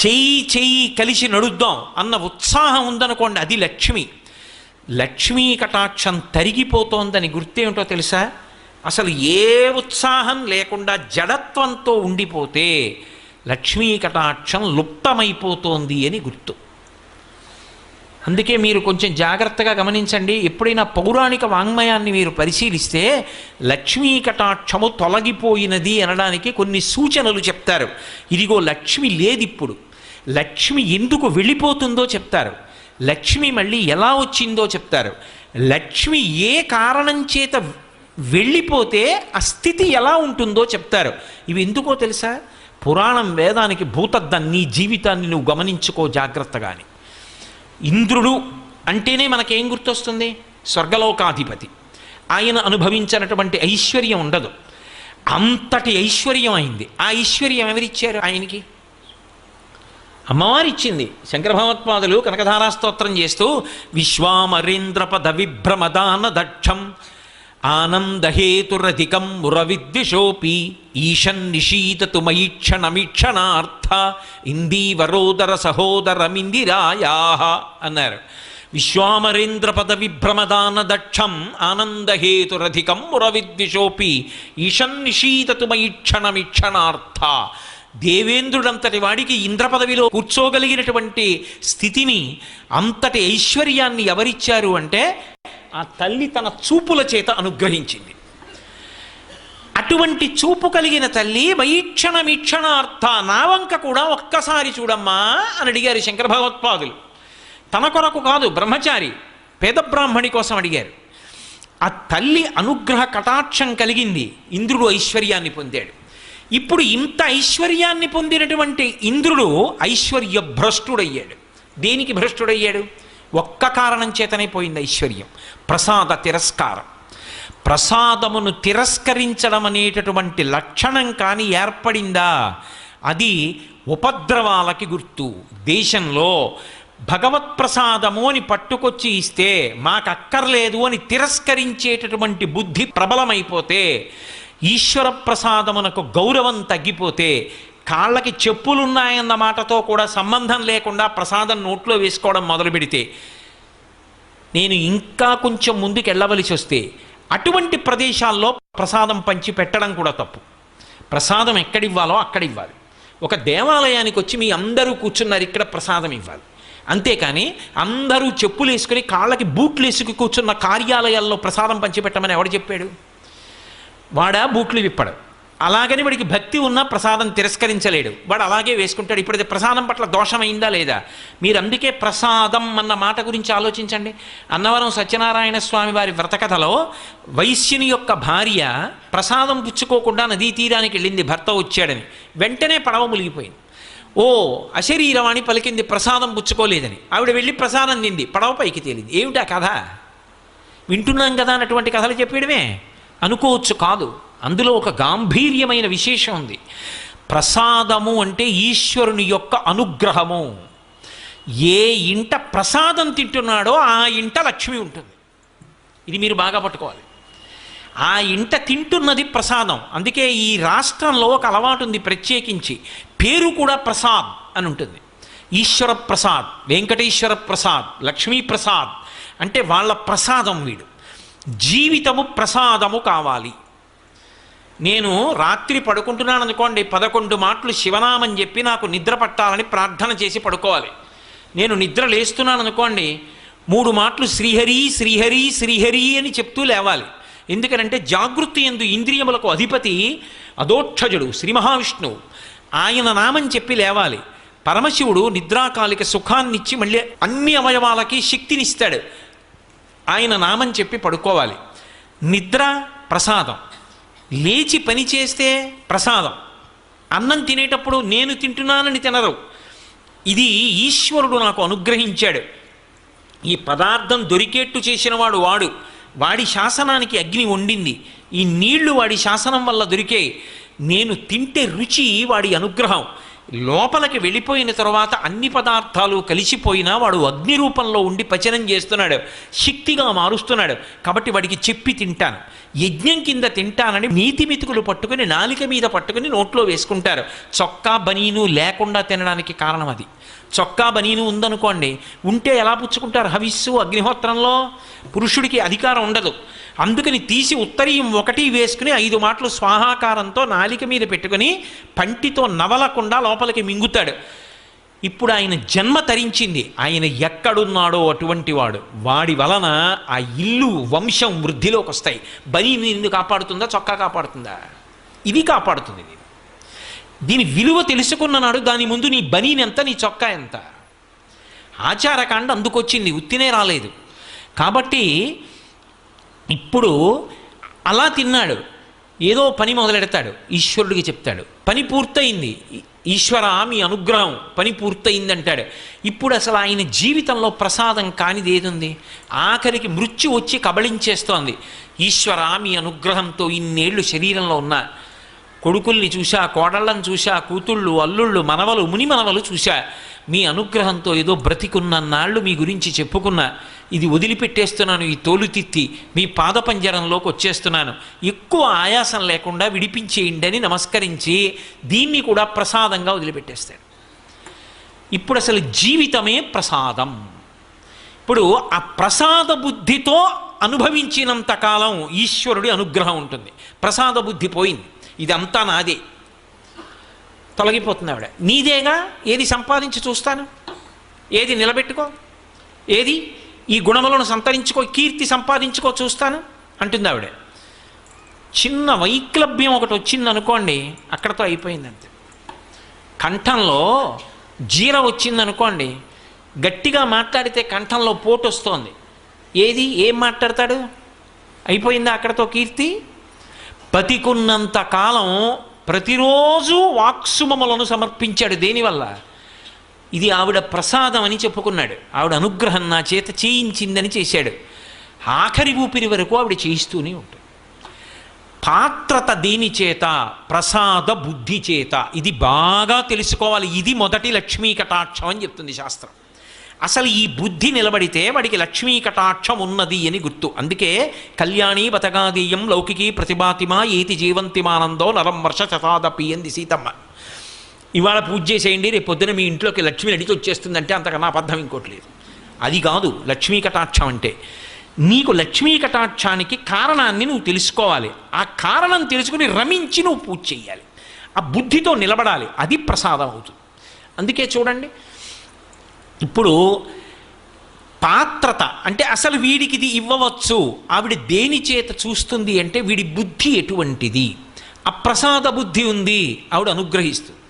చెయ్యి చెయ్యి కలిసి నడుద్దాం అన్న ఉత్సాహం ఉందనుకోండి, అది లక్ష్మి. లక్ష్మీ కటాక్షం తరిగిపోతోందని గుర్తేమిటో తెలుసా? అసలు ఏ ఉత్సాహం లేకుండా జడత్వంతో ఉండిపోతే లక్ష్మీ కటాక్షం లుప్తమైపోతోంది అని గుర్తు. అందుకే మీరు కొంచెం జాగ్రత్తగా గమనించండి. ఎప్పుడైనా పౌరాణిక వాంగ్మయాన్ని మీరు పరిశీలిస్తే లక్ష్మీ కటాక్షము తొలగిపోయినది అనడానికి కొన్ని సూచనలు చెప్తారు. ఇదిగో లక్ష్మి లేదిప్పుడు, లక్ష్మి ఎందుకు వెళ్ళిపోతుందో చెప్తారు, లక్ష్మి మళ్ళీ ఎలా వచ్చిందో చెప్తారు, లక్ష్మి ఏ కారణం చేత వెళ్ళిపోతే ఆ స్థితి ఎలా ఉంటుందో చెప్తారు. ఇవి ఎందుకో తెలుసా? పురాణం వేదానికి భూతద్దం. నీ జీవితాన్ని నువ్వు గమనించుకో జాగ్రత్తగాని. ఇంద్రుడు అంటేనే మనకేం గుర్తొస్తుంది? స్వర్గలోకాధిపతి. ఆయన అనుభవించినటువంటి ఐశ్వర్యం ఉండదు, అంతటి ఐశ్వర్యం అయింది. ఆ ఐశ్వర్యం ఎవరిచ్చారు ఆయనకి? అమ్మవారు ఇచ్చింది. శంకర భగవత్పాదులు కనకధారా స్తోత్రం చేస్తూ విశ్వామరేంద్రపద విభ్రమదాన దక్షం ఆనందహేతురధికం మురవిద్విషోపి ఈశన్ నిశీతతు మయీక్షణమీక్షణార్థ ఇందీవరోదర సహోదరమిందిరాయా అన్నారు. విశ్వామరేంద్ర పద విభ్రమదాన దక్షం ఆనందహేతురధికం మురవిద్విషోపి ఈశన్ నిశీతతు మయీక్షణమీక్షణార్థ. దేవేంద్రుడంతటి వాడికి ఇంద్ర పదవిలో కూర్చోగలిగినటువంటి స్థితిని, అంతటి ఐశ్వర్యాన్ని ఎవరిచ్చారు అంటే ఆ తల్లి తన చూపుల చేత అనుగ్రహించింది. అటువంటి చూపు కలిగిన తల్లి వైక్షణమీక్షణార్థ, నా వంక కూడా ఒక్కసారి చూడమ్మా అని అడిగారు శంకర భగవత్పాదులు. తన కొరకు కాదు, బ్రహ్మచారి పేద బ్రాహ్మణి కోసం అడిగారు. ఆ తల్లి అనుగ్రహ కటాక్షం కలిగింది, ఇంద్రుడు ఐశ్వర్యాన్ని పొందాడు. ఇప్పుడు ఇంత ఐశ్వర్యాన్ని పొందినటువంటి ఇంద్రుడు ఐశ్వర్య భ్రష్టుడయ్యాడు. దేనికి భ్రష్టుడయ్యాడు? ఒక్క కారణం చేతనే పోయింది ఐశ్వర్యం, ప్రసాద తిరస్కారం. ప్రసాదమును తిరస్కరించడం అనేటటువంటి లక్షణం కానీ ఏర్పడిందా, అది ఉపద్రవాలకి గుర్తు. దేశంలో భగవత్ ప్రసాదము అని పట్టుకొచ్చి ఇస్తే మాకక్కర్లేదు అని తిరస్కరించేటటువంటి బుద్ధి ప్రబలమైపోతే, ఈశ్వర ప్రసాదమునకు గౌరవం తగ్గిపోతే, కాళ్ళకి చెప్పులున్నాయన్న మాటతో కూడా సంబంధం లేకుండా ప్రసాదం నోట్లో వేసుకోవడం మొదలు పెడితే, నేను ఇంకా కొంచెం ముందుకు వెళ్ళవలసి వస్తే అటువంటి ప్రదేశాల్లో ప్రసాదం పంచి పెట్టడం కూడా తప్పు. ప్రసాదం ఎక్కడివ్వాలో అక్కడివ్వాలి. ఒక దేవాలయానికి వచ్చి మీ అందరూ కూర్చున్నారు, ఇక్కడ ప్రసాదం ఇవ్వాలి. అంతేకాని అందరూ చెప్పులు వేసుకుని కాళ్ళకి బూట్లు వేసుకు కూర్చున్న కార్యాలయాల్లో ప్రసాదం పంచిపెట్టమని ఎవడు చెప్పాడు? వాడా బూట్లు విప్పడు. అలాగని వాడికి భక్తి ఉన్నా ప్రసాదం తిరస్కరించలేడు, వాడు అలాగే వేసుకుంటాడు. ఇప్పుడు అది ప్రసాదం పట్ల దోషమైందా లేదా? మీరు అందుకే ప్రసాదం అన్న మాట గురించి ఆలోచించండి. అన్నవరం సత్యనారాయణ స్వామి వారి వ్రతకథలో వైశ్యుని యొక్క భార్య ప్రసాదం పుచ్చుకోకుండా నదీ తీరానికి వెళ్ళింది, భర్త వచ్చాడని. వెంటనే పడవ మునిగిపోయింది. ఓ అశరీరవాణి పలికింది, ప్రసాదం పుచ్చుకోలేదని. ఆవిడ వెళ్ళి ప్రసాదం తింది, పడవ పైకి తేలింది. ఏమిటా కథ? వింటున్నాం కదా అన్నటువంటి కథలు చెప్పేయడమే అనుకోవచ్చు. కాదు, అందులో ఒక గాంభీర్యమైన విశేషం ఉంది. ప్రసాదము అంటే ఈశ్వరుని యొక్క అనుగ్రహము. ఏ ఇంట ప్రసాదం తింటున్నాడో ఆ ఇంట లక్ష్మి ఉంటుంది. ఇది మీరు బాగా పట్టుకోవాలి. ఆ ఇంట తింటున్నది ప్రసాదం. అందుకే ఈ రాష్ట్రంలో ఒక అలవాటు ఉంది, ప్రత్యేకించి పేరు కూడా ప్రసాద్ అని ఉంటుంది. ఈశ్వర ప్రసాద్, వెంకటేశ్వర ప్రసాద్, లక్ష్మీ ప్రసాద్ అంటే వాళ్ళ ప్రసాదం వీడు. జీవితము ప్రసాదము కావాలి. నేను రాత్రి పడుకుంటున్నాను అనుకోండి, 11 మాటలు శివనామని చెప్పి నాకు నిద్ర పట్టాలని ప్రార్థన చేసి పడుకోవాలి. నేను నిద్ర లేస్తున్నాను అనుకోండి, 3 మాటలు శ్రీహరి శ్రీహరి శ్రీహరి అని చెప్తూ లేవాలి. ఎందుకనంటే జాగృతి యందు ఇంద్రియములకు అధిపతి అదోక్షజుడు శ్రీ మహావిష్ణువు, ఆయన నామం చెప్పి లేవాలి. పరమశివుడు నిద్రాకాలిక సుఖాన్నిచ్చి మళ్ళీ అన్ని అవయవాలకి శక్తినిస్తాడు, ఆయన నామం చెప్పి పడుకోవాలి. నిద్ర ప్రసాదం, లేచి పని చేస్తే ప్రసాదం. అన్నం తినేటప్పుడు నేను తింటున్నానని తినరు. ఇది ఈశ్వరుడు నాకు అనుగ్రహించాడు. ఈ పదార్థం దొరికేట్టు చేసినవాడు వాడు, వాడి శాసనానికి అగ్ని వండింది. ఈ నీళ్లు వాడి శాసనం వల్ల దొరికే. నేను తింటే రుచి వాడి అనుగ్రహం. లోపలికి వెళ్ళిపోయిన తర్వాత అన్ని పదార్థాలు కలిసిపోయినా వాడు అగ్ని రూపంలో ఉండి పచనం చేస్తున్నాడు, శక్తిగా మారుస్తున్నాడు. కాబట్టి వాడికి చెప్పి తింటాను, యజ్ఞం కింద తింటానని నీతి మితుకులు పట్టుకుని నాలిక మీద పట్టుకుని నోట్లో వేసుకుంటారు. చొక్కా బనీను లేకుండా తినడానికి కారణం అది. చొక్కా బనీను ఉందనుకోండి, ఉంటే ఎలా పుచ్చుకుంటారు? హవిస్సు అగ్నిహోత్రంలో పురుషుడికి అధికారం ఉండదు. అందుకని తీసి ఉత్తరీయం 1 వేసుకుని 5 మాటలు స్వాహాకారంతో నాలిక మీద పెట్టుకుని పంటితో నవలకుండా లోపలికి మింగుతాడు. ఇప్పుడు ఆయన జన్మ తరించింది. ఆయన ఎక్కడున్నాడో అటువంటి వాడు, వాడి వలన ఆ ఇల్లు వంశం వృద్ధిలోకి వస్తాయి. బనీని నిన్ను కాపాడుతుందా? చొక్కా కాపాడుతుందా? ఇది కాపాడుతుంది. దీని విలువ తెలుసుకున్ననాడు దాని ముందు నీ బనీని ఎంత, నీ చొక్కా ఎంత. ఆచారకాండ అందుకొచ్చింది, ఉత్తినే రాలేదు. కాబట్టి ఇప్పుడు అలా తిన్నాడు, ఏదో పని మొదలెడతాడు, ఈశ్వరుడికి చెప్తాడు, పని పూర్తయింది, ఈశ్వర మీ అనుగ్రహం, పని పూర్తయింది అంటాడు. ఇప్పుడు అసలు ఆయన జీవితంలో ప్రసాదం కానిది ఏదుంది? ఆఖరికి మృత్యు వచ్చి కబళించేస్తోంది. ఈశ్వర మీ అనుగ్రహంతో ఇన్నేళ్ళు శరీరంలో ఉన్నా, కొడుకుల్ని చూశా, కోడళ్ళని చూశా, కూతుళ్ళు, అల్లుళ్ళు, మనవలు, ముని మనవలు చూశా, మీ అనుగ్రహంతో ఏదో బ్రతికున్నన్నాళ్ళు మీ గురించి చెప్పుకున్నా, ఇది వదిలిపెట్టేస్తున్నాను, ఈ తోలుతిత్తి మీ పాదపంజరంలోకి వచ్చేస్తున్నాను, ఎక్కువ ఆయాసం లేకుండా విడిపించేయండి అని నమస్కరించి దీన్ని కూడా ప్రసాదంగా వదిలిపెట్టేస్తాడు. ఇప్పుడు అసలు జీవితమే ప్రసాదం. ఇప్పుడు ఆ ప్రసాద బుద్ధితో అనుభవించినంత కాలం ఈశ్వరుడి అనుగ్రహం ఉంటుంది. ప్రసాద బుద్ధి పోయింది, ఇదంతా నాదే. తొలగిపోతుంది ఆవిడ. నీదేగా, ఏది సంపాదించి చూస్తాను, ఏది నిలబెట్టుకో, ఏది ఈ గుణములను సంతరించుకో, కీర్తి సంపాదించుకో చూస్తాను అంటుంది ఆవిడ. చిన్న వైక్లభ్యం ఒకటి వచ్చింది అనుకోండి, అక్కడతో అయిపోయిందంతే. కంఠంలో జీర వచ్చిందనుకోండి, గట్టిగా మాట్లాడితే కంఠంలో పోటు వస్తోంది, ఏది ఏం మాట్లాడతాడు, అయిపోయిందా అక్కడతో కీర్తి. బతికున్నంత కాలం ప్రతిరోజు వాక్సుమములను సమర్పించాడు. దేనివల్ల? ఇది ఆవిడ ప్రసాదం అని చెప్పుకున్నాడు, ఆవిడ అనుగ్రహం నా చేత చేయించిందని చేశాడు. ఆఖరి ఊపిరి వరకు ఆవిడ చేయిస్తూనే ఉంటుంది. పాత్రత దేని చేత? ప్రసాద బుద్ధి చేత. ఇది బాగా తెలుసుకోవాలి. ఇది మొదటి లక్ష్మీ కటాక్షం అని చెప్తుంది శాస్త్రం. అసలు ఈ బుద్ధి నిలబడితే వాడికి లక్ష్మీ కటాక్షం ఉన్నది అని గుర్తు. అందుకే కళ్యాణి బతగాదీయం లౌకికీ ప్రతిభాతిమా ఏతి జీవంతిమానందో నరం వర్ష శతాదపి అంది సీతమ్మ. ఇవాళ పూజ చేసేయండి, రేపు పొద్దున మీ ఇంట్లోకి లక్ష్మి నడిచి వచ్చేస్తుందంటే అంతకన్నా అబద్ధం ఇంకోటి లేదు. అది కాదు లక్ష్మీ కటాక్షం అంటే. నీకు లక్ష్మీ కటాక్షానికి కారణాన్ని నువ్వు తెలుసుకోవాలి. ఆ కారణం తెలుసుకుని రమించి నువ్వు పూజ చేయాలి. ఆ బుద్ధితో నిలబడాలి. అది ప్రసాదం అవుతుంది. అందుకే చూడండి, ఇప్పుడు పాత్రత అంటే అసలు వీడికి ఇది ఇవ్వవచ్చు, ఆవిడ దేని చేత చూస్తుంది అంటే వీడి బుద్ధి ఎటువంటిది. ఆ ప్రసాద బుద్ధి ఉంది, ఆవిడ అనుగ్రహిస్తుంది.